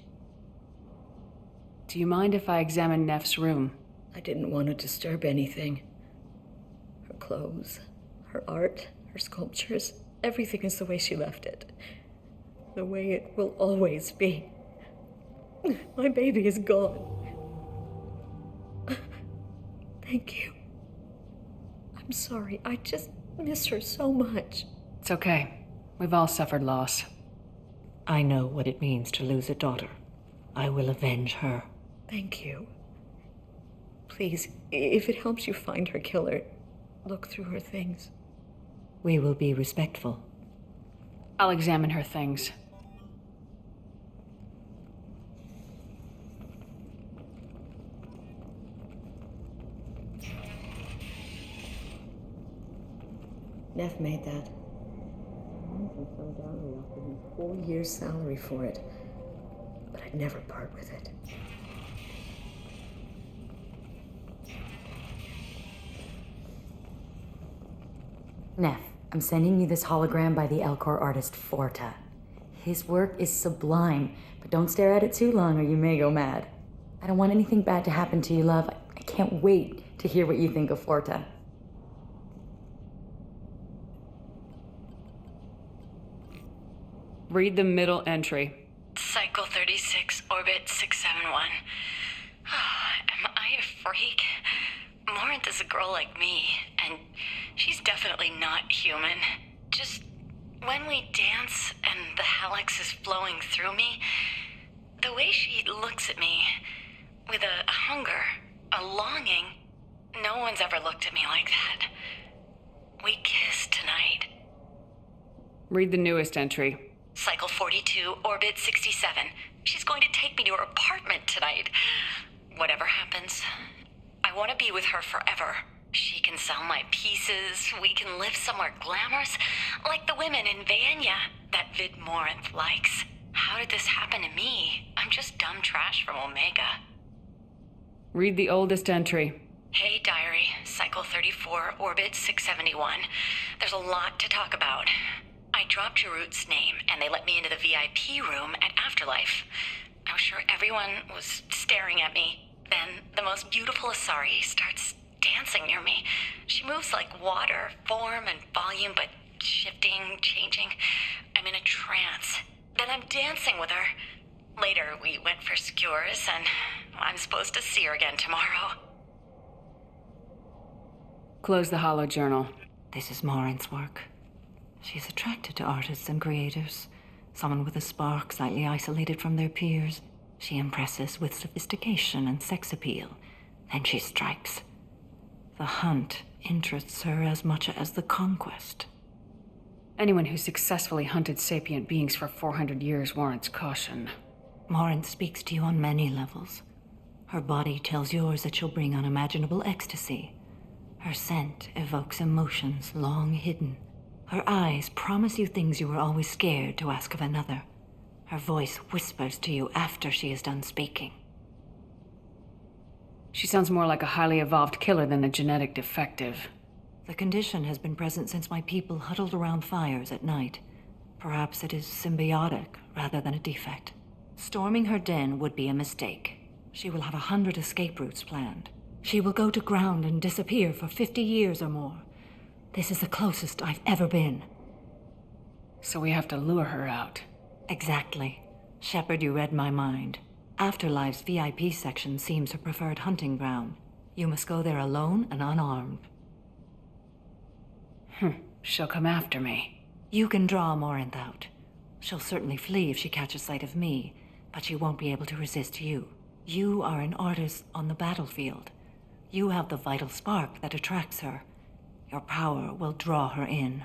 Speaker 4: Do you mind if I examine Neff's room?
Speaker 24: I didn't want to disturb anything. Her clothes, her art, her sculptures, everything is the way she left it. The way it will always be. My baby is gone. Thank you. I'm sorry. I just miss her so much.
Speaker 4: It's okay. We've all suffered loss.
Speaker 8: I know what it means to lose a daughter. I will avenge her.
Speaker 24: Thank you. Please, if it helps you find her killer, look through her things.
Speaker 8: We will be respectful.
Speaker 4: I'll examine her things.
Speaker 24: Neff made that. Some gallery offered me 4 years' salary for it, but I'd never part with it.
Speaker 10: Neff, I'm sending you this hologram by the Elcor artist Forta. His work is sublime, but don't stare at it too long or you may go mad. I don't want anything bad to happen to you, love. I can't wait to hear what you think of Forta.
Speaker 4: Read the middle entry.
Speaker 11: Cycle 36, orbit 671. Am I a freak? Morinth is a girl like me, and she's definitely not human. Just when we dance and the hallex is flowing through me, the way she looks at me, with a hunger, a longing, no one's ever looked at me like that. We kissed tonight.
Speaker 4: Read the newest entry.
Speaker 11: Cycle 42, orbit 67. She's going to take me to her apartment tonight. Whatever happens, I want to be with her forever. She can sell my pieces. We can live somewhere glamorous, like the women in Vanya that Vid Morinth likes. How did this happen to me? I'm just dumb trash from Omega.
Speaker 4: Read the oldest entry.
Speaker 11: Hey, diary. Cycle 34, orbit 671. There's a lot to talk about. I dropped Jarut's name, and they let me into the VIP room at Afterlife. I was sure everyone was staring at me. Then the most beautiful Asari starts dancing near me. She moves like water, form and volume, but shifting, changing. I'm in a trance. Then I'm dancing with her. Later, we went for skewers, and I'm supposed to see her again tomorrow.
Speaker 4: Close the holo journal.
Speaker 8: This is Morinth's work. She's attracted to artists and creators. Someone with a spark, slightly isolated from their peers. She impresses with sophistication and sex appeal. Then she strikes. The hunt interests her as much as the conquest.
Speaker 4: Anyone who successfully hunted sapient beings for 400 years warrants caution.
Speaker 8: Morinth speaks to you on many levels. Her body tells yours that she'll bring unimaginable ecstasy. Her scent evokes emotions long hidden. Her eyes promise you things you were always scared to ask of another. Her voice whispers to you after she is done speaking.
Speaker 4: She sounds more like a highly evolved killer than a genetic defective.
Speaker 8: The condition has been present since my people huddled around fires at night. Perhaps it is symbiotic rather than a defect. Storming her den would be a mistake. She will have 100 escape routes planned. She will go to ground and disappear for 50 years or more. This is the closest I've ever been.
Speaker 4: So we have to lure her out.
Speaker 8: Exactly. Shepard, you read my mind. Afterlife's VIP section seems her preferred hunting ground. You must go there alone and unarmed.
Speaker 4: She'll come after me.
Speaker 8: You can draw Morinth out. She'll certainly flee if she catches sight of me, but she won't be able to resist you. You are an artist on the battlefield. You have the vital spark that attracts her. Your power will draw her in.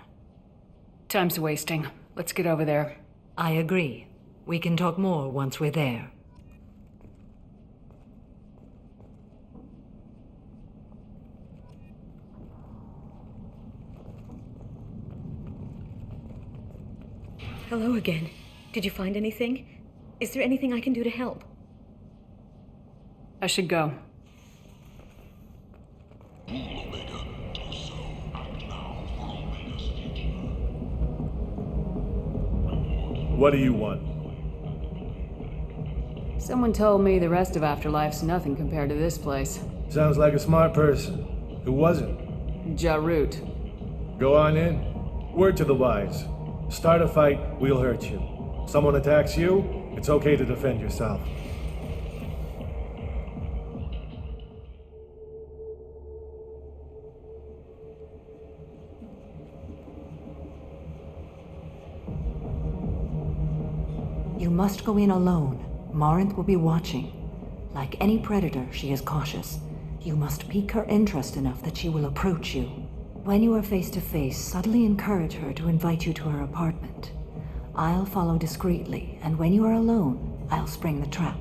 Speaker 4: Time's wasting. Let's get over there.
Speaker 8: I agree. We can talk more once we're there.
Speaker 24: Hello again. Did you find anything? Is there anything I can do to help?
Speaker 4: I should go.
Speaker 12: What do you want?
Speaker 4: Someone told me the rest of Afterlife's nothing compared to this place.
Speaker 12: Sounds like a smart person. Who was it?
Speaker 4: Jarut.
Speaker 12: Go on in. Word to the wise. Start a fight, we'll hurt you. Someone attacks you, it's okay to defend yourself.
Speaker 8: You must go in alone. Morinth will be watching. Like any predator, she is cautious. You must pique her interest enough that she will approach you. When you are face to face, subtly encourage her to invite you to her apartment. I'll follow discreetly, and when you are alone, I'll spring the trap.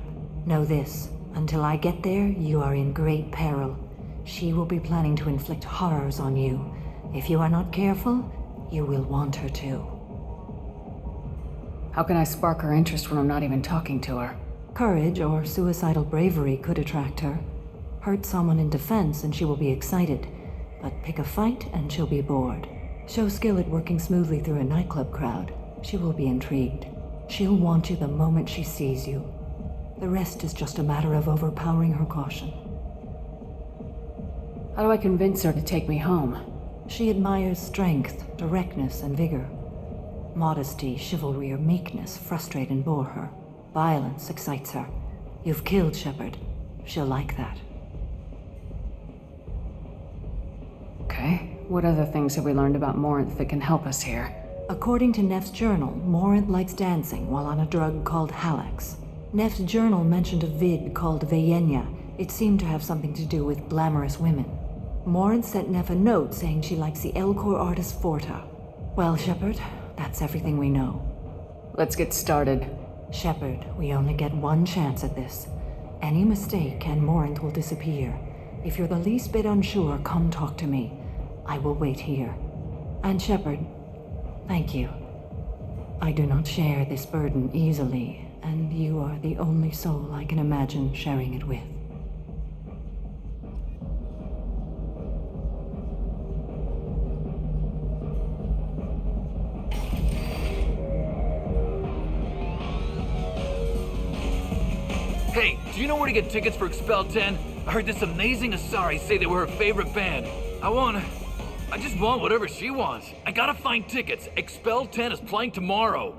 Speaker 8: Know this, until I get there, you are in great peril. She will be planning to inflict horrors on you. If you are not careful, you will want her to.
Speaker 4: How can I spark her interest when I'm not even talking to her?
Speaker 8: Courage or suicidal bravery could attract her. Hurt someone in defense and she will be excited. But pick a fight and she'll be bored. Show skill at working smoothly through a nightclub crowd. She will be intrigued. She'll want you the moment she sees you. The rest is just a matter of overpowering her caution.
Speaker 4: How do I convince her to take me home?
Speaker 8: She admires strength, directness, and vigor. Modesty, chivalry, or meekness frustrate and bore her. Violence excites her. You've killed Shepard. She'll like that.
Speaker 4: Okay. What other things have we learned about Morinth that can help us here?
Speaker 8: According to Neff's journal, Morinth likes dancing while on a drug called Halax. Neff's journal mentioned a vid called Vayenya. It seemed to have something to do with glamorous women. Morinth sent Neff a note saying she likes the Elcor artist Forta. Well, Shepard, that's everything we know.
Speaker 4: Let's get started.
Speaker 8: Shepard, we only get one chance at this. Any mistake and Morinth will disappear. If you're the least bit unsure, come talk to me. I will wait here. And Shepard, thank you. I do not share this burden easily, and you are the only soul I can imagine sharing it with.
Speaker 9: Hey, do you know where to get tickets for Expel 10? I heard this amazing Asari say they were her favorite band. I just want whatever she wants. I gotta find tickets. Expel 10 is playing tomorrow.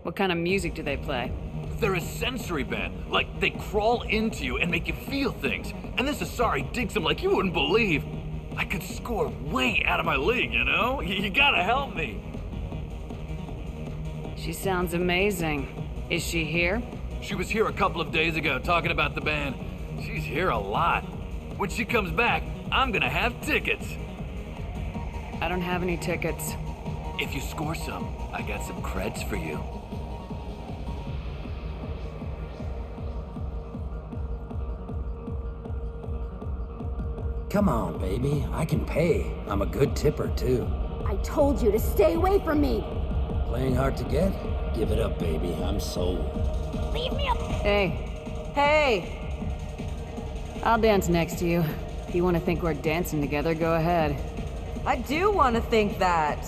Speaker 4: What kind of music do they play?
Speaker 9: They're a sensory band. Like, they crawl into you and make you feel things. And this Asari digs them like you wouldn't believe. I could score way out of my league, you know? You gotta help me.
Speaker 4: She sounds amazing. Is she here?
Speaker 9: She was here a couple of days ago talking about the band. She's here a lot. When she comes back, I'm gonna have tickets.
Speaker 4: I don't have any tickets.
Speaker 9: If you score some, I got some creds for you.
Speaker 14: Come on, baby. I can pay. I'm a good tipper, too.
Speaker 7: I told you to stay away from me!
Speaker 14: Playing hard to get? Give it up, baby. I'm sold.
Speaker 7: Leave me up!
Speaker 4: Hey. Hey! I'll dance next to you. If you want to think we're dancing together, go ahead.
Speaker 17: I do want to think that.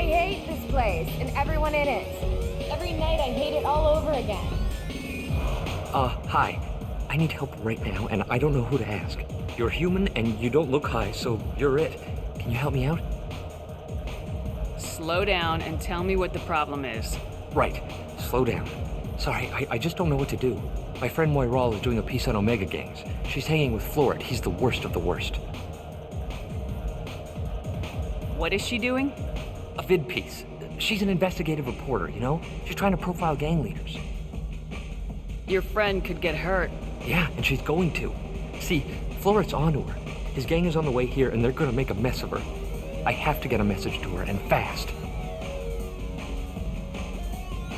Speaker 5: hate this place and everyone in it. Every night I hate it all over again.
Speaker 13: Hi. I need help right now, and I don't know who to ask. You're human, and you don't look high, so you're it. Can you help me out?
Speaker 4: Slow down and tell me what the problem is.
Speaker 13: Right. Slow down. Sorry, I just don't know what to do. My friend Moreau is doing a piece on Omega gangs. She's hanging with Florid. He's the worst of the worst.
Speaker 4: What is she doing?
Speaker 13: A vid piece. She's an investigative reporter, you know? She's trying to profile gang leaders.
Speaker 4: Your friend could get hurt.
Speaker 13: Yeah, and she's going to. See, Florid's onto her. His gang is on the way here, and they're gonna make a mess of her. I have to get a message to her, and fast.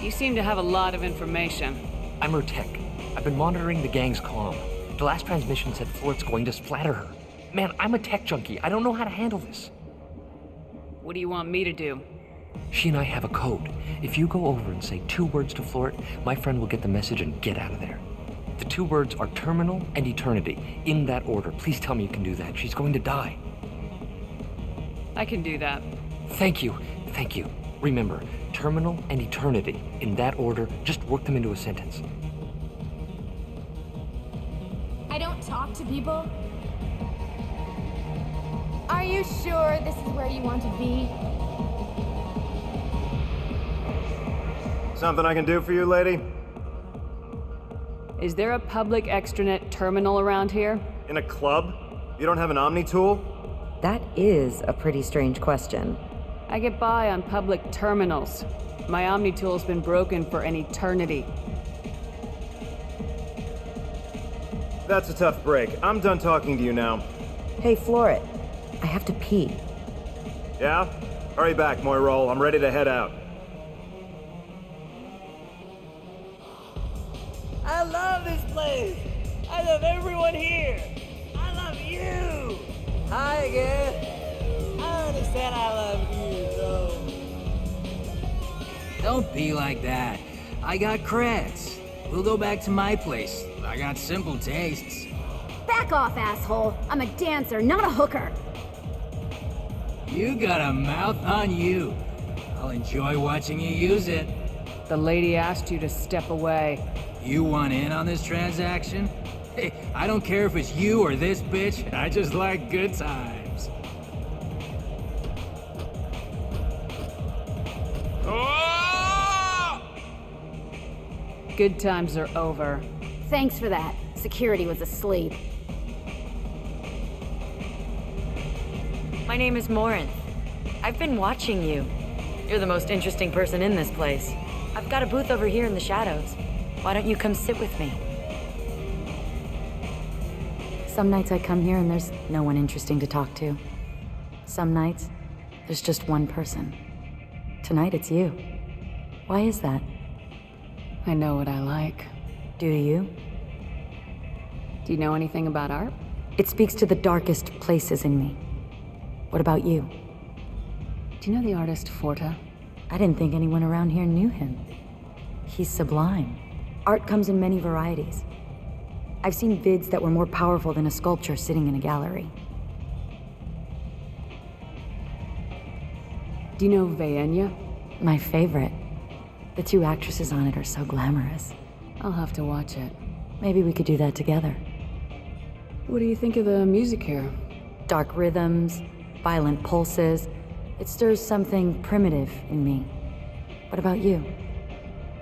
Speaker 4: You seem to have a lot of information.
Speaker 13: I'm her tech. I've been monitoring the gang's comm. The last transmission said Florid's going to splatter her. Man, I'm a tech junkie. I don't know how to handle this.
Speaker 4: What do you want me to do?
Speaker 13: She and I have a code. If you go over and say 2 words to Florid, my friend will get the message and get out of there. The 2 words are terminal and eternity. In that order. Please tell me you can do that. She's going to die.
Speaker 4: I can do that.
Speaker 13: Thank you. Thank you. Remember, terminal and eternity. In that order, just work them into a sentence.
Speaker 5: I don't talk to people. Are you sure this is where you want to be?
Speaker 15: Something I can do for you, lady?
Speaker 4: Is there a public extranet terminal around here?
Speaker 15: In a club? You don't have an Omni tool?
Speaker 10: That is a pretty strange question.
Speaker 4: I get by on public terminals. My Omni tool's been broken for an eternity.
Speaker 15: That's a tough break. I'm done talking to you now.
Speaker 10: Hey, Florid. I have to pee.
Speaker 15: Yeah? Hurry back, Moreau. I'm ready to head out.
Speaker 18: I love this place. I love everyone here. I love you. Hi again. I understand I love you, though.
Speaker 25: Don't be like that. I got creds. We'll go back to my place. I got simple tastes.
Speaker 7: Back off, asshole. I'm a dancer, not a hooker.
Speaker 25: You got a mouth on you. I'll enjoy watching you use it.
Speaker 4: The lady asked you to step away.
Speaker 25: You want in on this transaction? Hey, I don't care if it's you or this bitch. I just like good times.
Speaker 4: Good times are over.
Speaker 7: Thanks for that. Security was asleep.
Speaker 10: My name is Morin. I've been watching you. You're the most interesting person in this place. I've got a booth over here in the shadows. Why don't you come sit with me? Some nights I come here and there's no one interesting to talk to. Some nights, there's just one person. Tonight it's you. Why is that?
Speaker 4: I know what I like.
Speaker 10: Do you?
Speaker 4: Do you know anything about art?
Speaker 10: It speaks to the darkest places in me. What about you?
Speaker 4: Do you know the artist Forta?
Speaker 10: I didn't think anyone around here knew him. He's sublime. Art comes in many varieties. I've seen vids that were more powerful than a sculpture sitting in a gallery.
Speaker 4: Do you know Vaenya?
Speaker 10: My favorite. The 2 actresses on it are so glamorous.
Speaker 4: I'll have to watch it.
Speaker 10: Maybe we could do that together.
Speaker 4: What do you think of the music here?
Speaker 10: Dark rhythms, violent pulses. It stirs something primitive in me. What about you?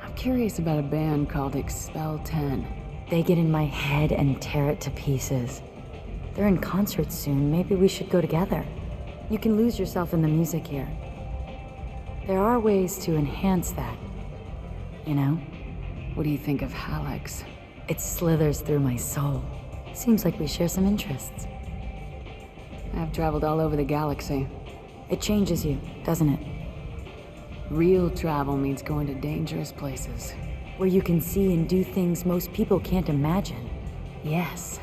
Speaker 4: I'm curious about a band called Expel 10.
Speaker 10: They get in my head and tear it to pieces. They're in concert soon. Maybe we should go together. You can lose yourself in the music here. There are ways to enhance that. You know?
Speaker 4: What do you think of Hallex?
Speaker 10: It slithers through my soul. Seems like we share some interests.
Speaker 4: I've traveled all over the galaxy.
Speaker 10: It changes you, doesn't it?
Speaker 4: Real travel means going to dangerous places.
Speaker 10: Where you can see and do things most people can't imagine.
Speaker 4: Yes.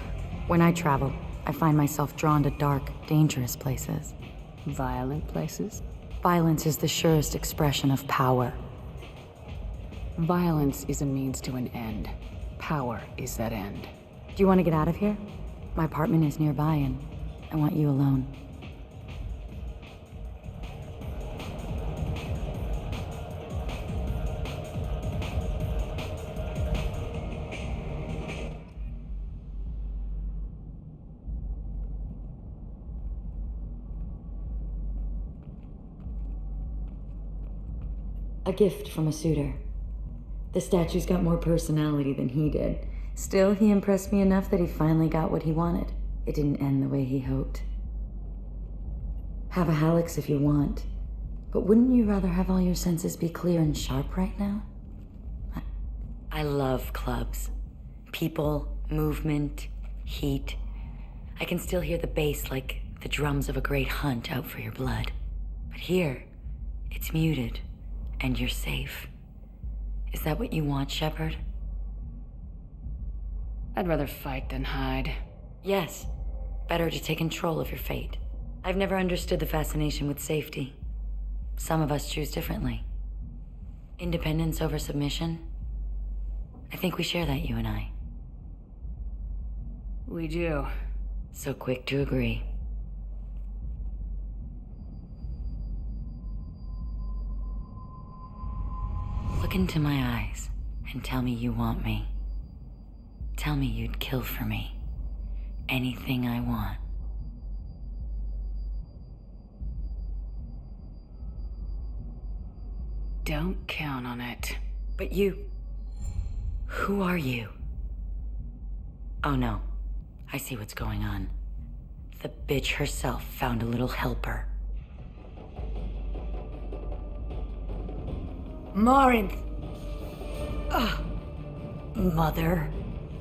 Speaker 10: When I travel, I find myself drawn to dark, dangerous places.
Speaker 4: Violent places?
Speaker 10: Violence is the surest expression of power.
Speaker 4: Violence is a means to an end. Power is that end.
Speaker 10: Do you want to get out of here? My apartment is nearby and I want you alone. A gift from a suitor. The statue's got more personality than he did. Still, he impressed me enough that he finally got what he wanted. It didn't end the way he hoped. Have a Hallex if you want, but wouldn't you rather have all your senses be clear and sharp right now? I love clubs. People, movement, heat. I can still hear the bass like the drums of a great hunt out for your blood. But here, it's muted, and you're safe. Is that what you want, Shepard?
Speaker 4: I'd rather fight than hide.
Speaker 10: Yes. Better to take control of your fate. I've never understood the fascination with safety. Some of us choose differently. Independence over submission? I think we share that, you and I.
Speaker 4: We do.
Speaker 10: So quick to agree. Look into my eyes and tell me you want me. Tell me you'd kill for me. Anything I want.
Speaker 4: Don't count on it.
Speaker 10: But you... Who are you? Oh no. I see what's going on. The bitch herself found a little helper.
Speaker 8: Morinth! Ugh. Mother.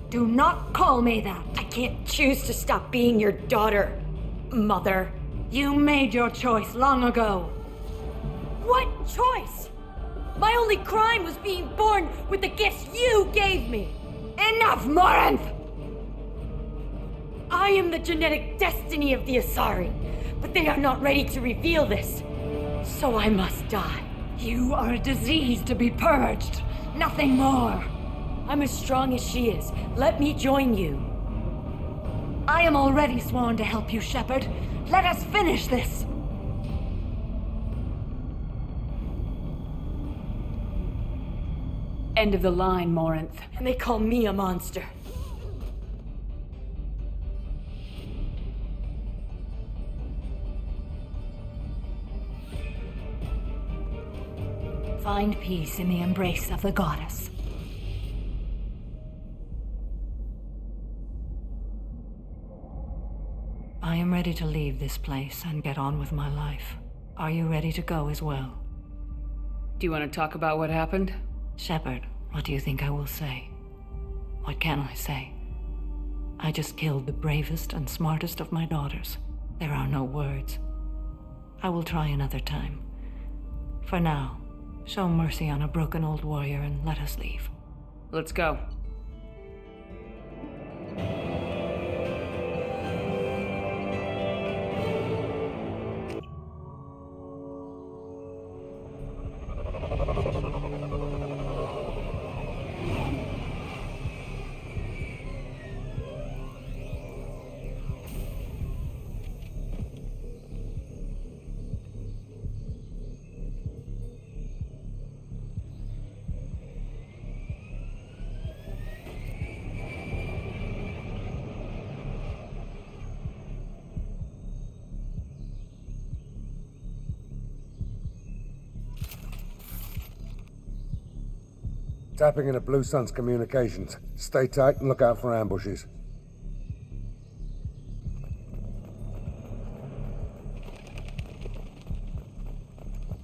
Speaker 8: Do not call me that. I can't choose to stop being your daughter. Mother. You made your choice long ago. What choice? My only crime was being born with the gifts you gave me. Enough, Morinth! I am the genetic destiny of the Asari, but they are not ready to reveal this. So I must die. You are a disease to be purged. Nothing more. I'm as strong as she is. Let me join you. I am already sworn to help you, Shepard. Let us finish this.
Speaker 4: End of the line, Morinth.
Speaker 8: And they call me a monster. Find peace in the embrace of the goddess. I am ready to leave this place and get on with my life. Are you ready to go as well?
Speaker 4: Do you want to talk about what happened?
Speaker 8: Shepard, what do you think I will say? What can I say? I just killed the bravest and smartest of my daughters. There are no words. I will try another time. For now, show mercy on a broken old warrior and let us leave.
Speaker 4: Let's go.
Speaker 3: Tapping into Blue Sun's communications. Stay tight and look out for ambushes.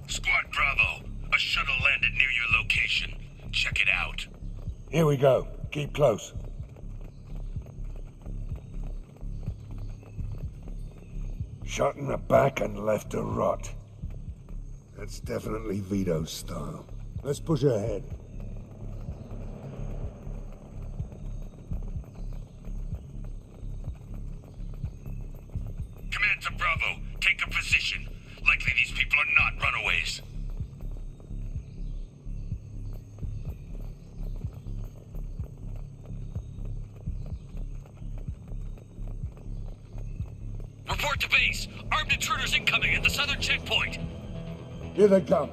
Speaker 6: Squad Bravo, a shuttle landed near your location. Check it out.
Speaker 3: Here we go. Keep close. Shot in the back and left to rot. That's definitely Vito's style. Let's push ahead.
Speaker 6: Command to Bravo, take a position. Likely these people are not runaways. Report to base. Armed intruders incoming at the southern checkpoint.
Speaker 3: Here they come.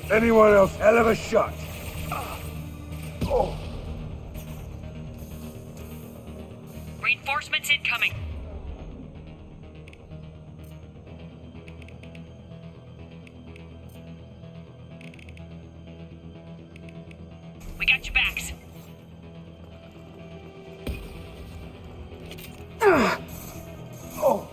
Speaker 3: Anyone else, hell of a shot. Oh.
Speaker 11: Reinforcements incoming. We got your backs.
Speaker 3: Oh.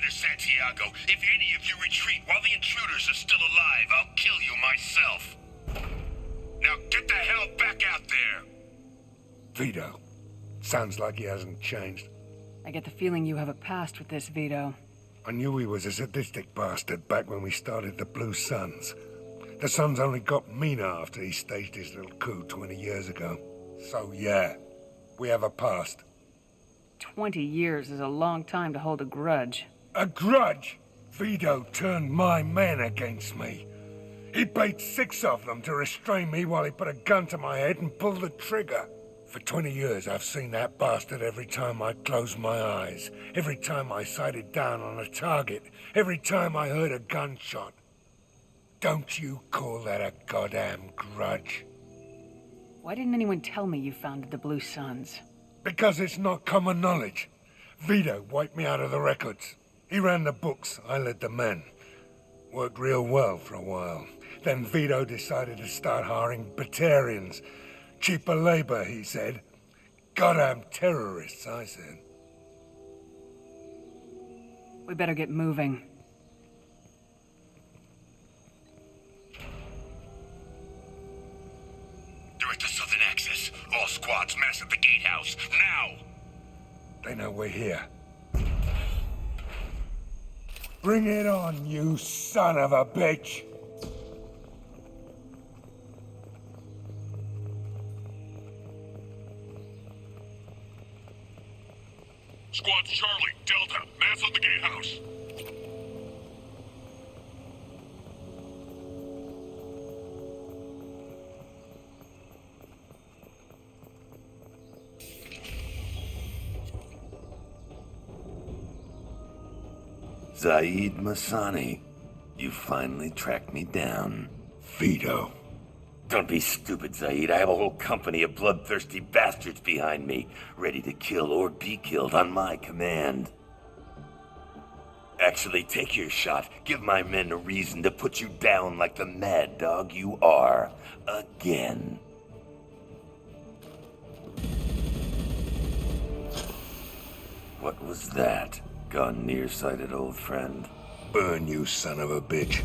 Speaker 6: Santiago, if any of you retreat while the intruders are still alive, I'll kill you myself. Now get the hell back out there!
Speaker 3: Vito. Sounds like he hasn't changed.
Speaker 4: I get the feeling you have a past with this, Vito.
Speaker 3: I knew he was a sadistic bastard back when we started the Blue Suns. The Suns only got meaner after he staged his little coup 20 years ago. So yeah, we have a past.
Speaker 4: 20 years is a long time to hold a grudge.
Speaker 3: A grudge? Vito turned my men against me. He paid 6 of them to restrain me while he put a gun to my head and pulled the trigger. For 20 years, I've seen that bastard every time I closed my eyes, every time I sighted down on a target, every time I heard a gunshot. Don't you call that a goddamn grudge?
Speaker 4: Why didn't anyone tell me you founded the Blue Suns?
Speaker 3: Because it's not common knowledge. Vito wiped me out of the records. He ran the books, I led the men. Worked real well for a while. Then Vito decided to start hiring Batarians. Cheaper labor, he said. Goddamn terrorists, I said.
Speaker 4: We better get moving.
Speaker 6: Direct to Southern Access. All squads mass at the gatehouse. Now!
Speaker 3: They know we're here. Bring it on, you son of a bitch!
Speaker 6: Squads Charlie, Delta, mass on the gatehouse.
Speaker 1: Zaeed Massani, you finally tracked me down.
Speaker 3: Vito.
Speaker 1: Don't be stupid, Zaeed. I have a whole company of bloodthirsty bastards behind me, ready to kill or be killed on my command. Actually, take your shot. Give my men a reason to put you down like the mad dog you are. Again. What was that? Gone nearsighted, old friend.
Speaker 3: Burn, you son of a bitch.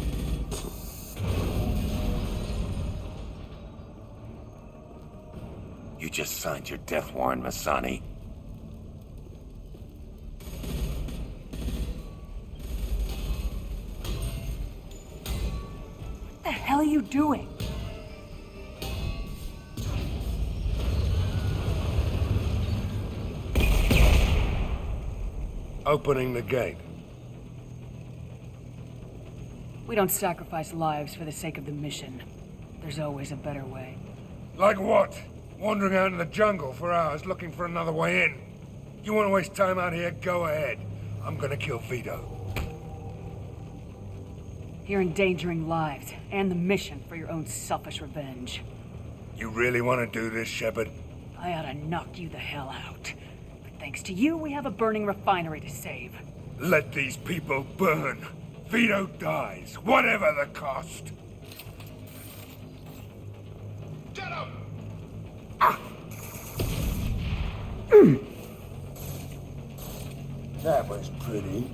Speaker 1: You just signed your death warrant, Massani.
Speaker 4: What the hell are you doing?
Speaker 3: Opening the gate.
Speaker 4: We don't sacrifice lives for the sake of the mission. There's always a better way.
Speaker 3: Like what? Wandering out in the jungle for hours looking for another way in. You want to waste time out here? Go ahead. I'm gonna kill Vito.
Speaker 22: You're endangering lives and the mission for your own selfish revenge.
Speaker 3: You really want to do this, Shepard?
Speaker 22: I ought to knock you the hell out. But thanks to you, we have a burning refinery to save.
Speaker 3: Let these people burn. Vito dies, whatever the cost.
Speaker 6: Get him!
Speaker 3: That was pretty.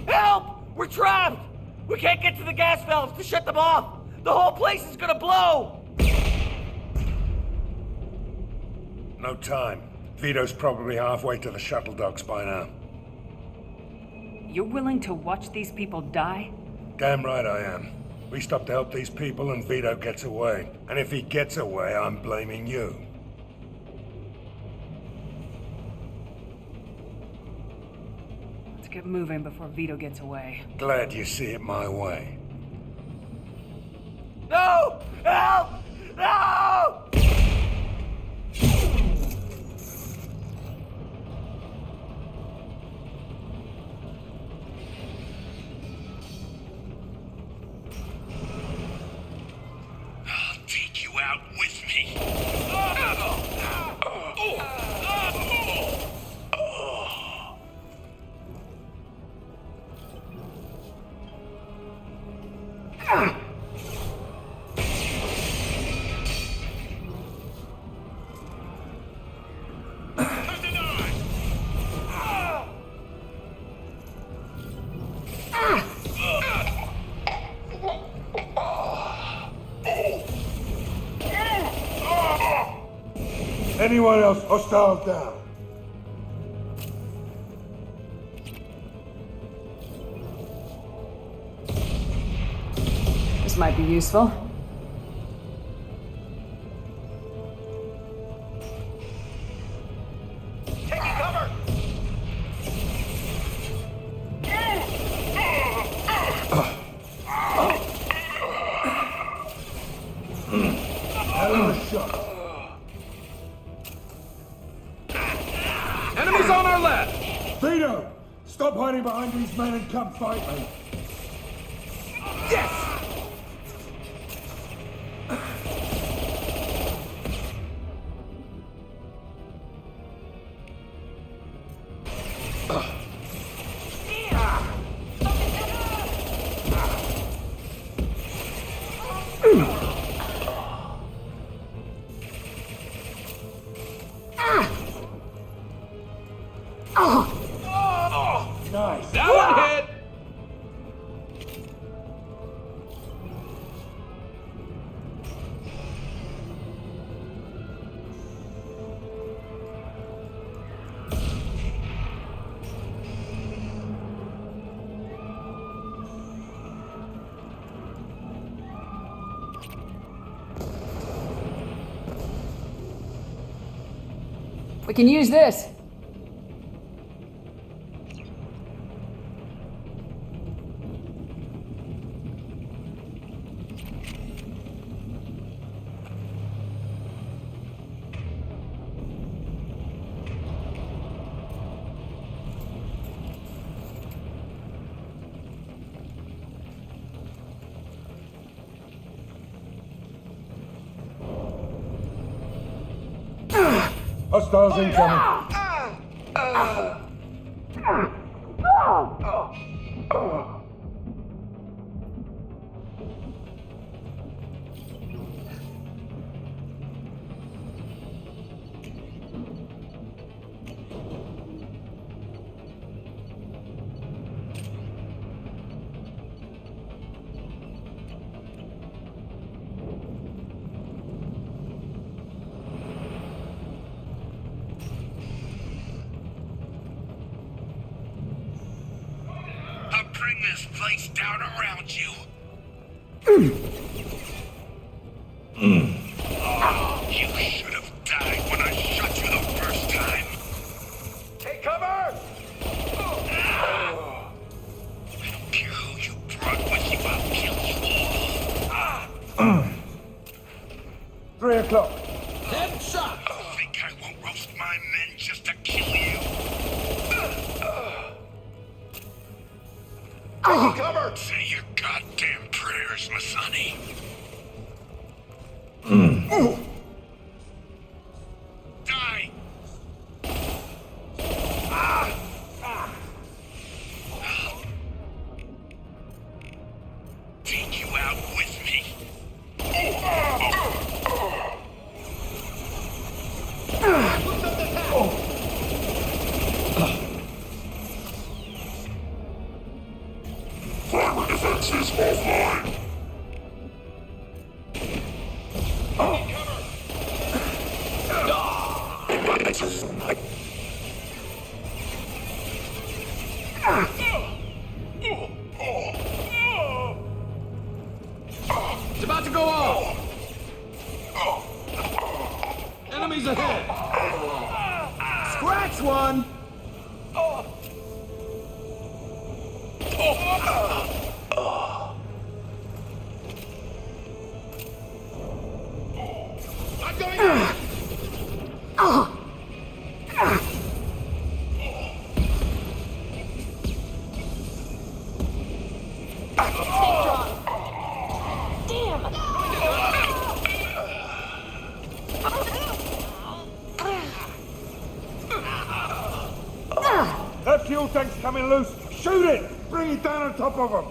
Speaker 18: Help! We're trapped! We can't get to the gas valves to shut them off! The whole place is gonna blow!
Speaker 3: No time. Vito's probably halfway to the shuttle docks by now.
Speaker 22: You're willing to watch these people die?
Speaker 3: Damn right I am. We stop to help these people and Vito gets away. And if he gets away, I'm blaming you.
Speaker 22: Let's get moving before Vito gets away.
Speaker 3: Glad you see it my way.
Speaker 18: No! Help! No!
Speaker 6: I'll take you out with me.
Speaker 3: Anyone else hostile down?
Speaker 22: This might be useful.
Speaker 6: Taking cover!
Speaker 3: Hell of a shot.
Speaker 9: Enemies on our left!
Speaker 3: Vito! Stop hiding behind these men and come fight me!
Speaker 9: Yes!
Speaker 3: Nice.
Speaker 9: That one hit!
Speaker 22: We can use this.
Speaker 3: Hostiles incoming.
Speaker 6: bring this place down around you. You should have died when I shot you the first time.
Speaker 3: Take cover!
Speaker 6: I don't care who you brought with you, I'll kill you all.
Speaker 3: 3 o'clock.
Speaker 6: Headshot! You think I won't roast my men just to kill you?
Speaker 3: Taking cover!
Speaker 6: Say your goddamn prayers, Massani. Die! Take you out with me. Primary defenses offline.
Speaker 25: It's about to go off! Enemies ahead!
Speaker 3: Scratch one!
Speaker 6: I'm going in!
Speaker 3: That fuel tank's coming loose. Shoot it! Bring it down on top of them.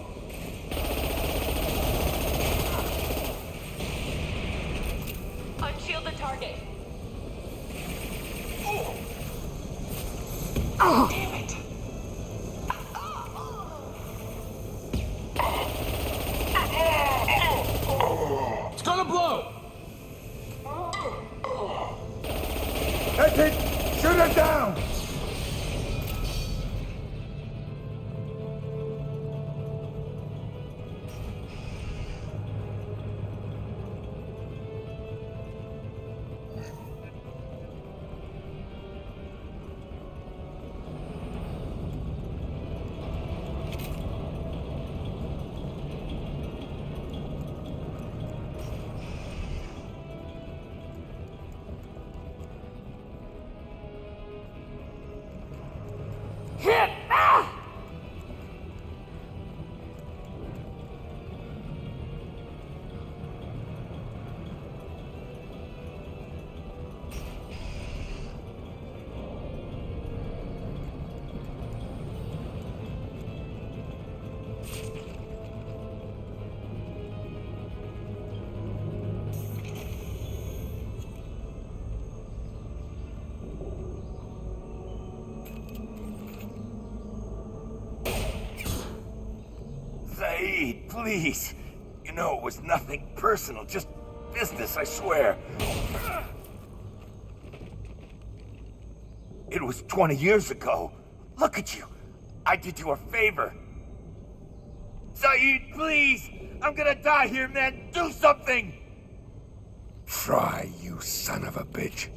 Speaker 5: Unshield the target.
Speaker 6: Damn it!
Speaker 25: It's gonna blow!
Speaker 3: That's it! Shoot it down!
Speaker 1: Zaeed, please. You know it was nothing personal, just business, I swear. It was 20 years ago. Look at you. I did you a favor. Zaeed, please! I'm gonna die here, man! Do something!
Speaker 3: Try, you son of a bitch.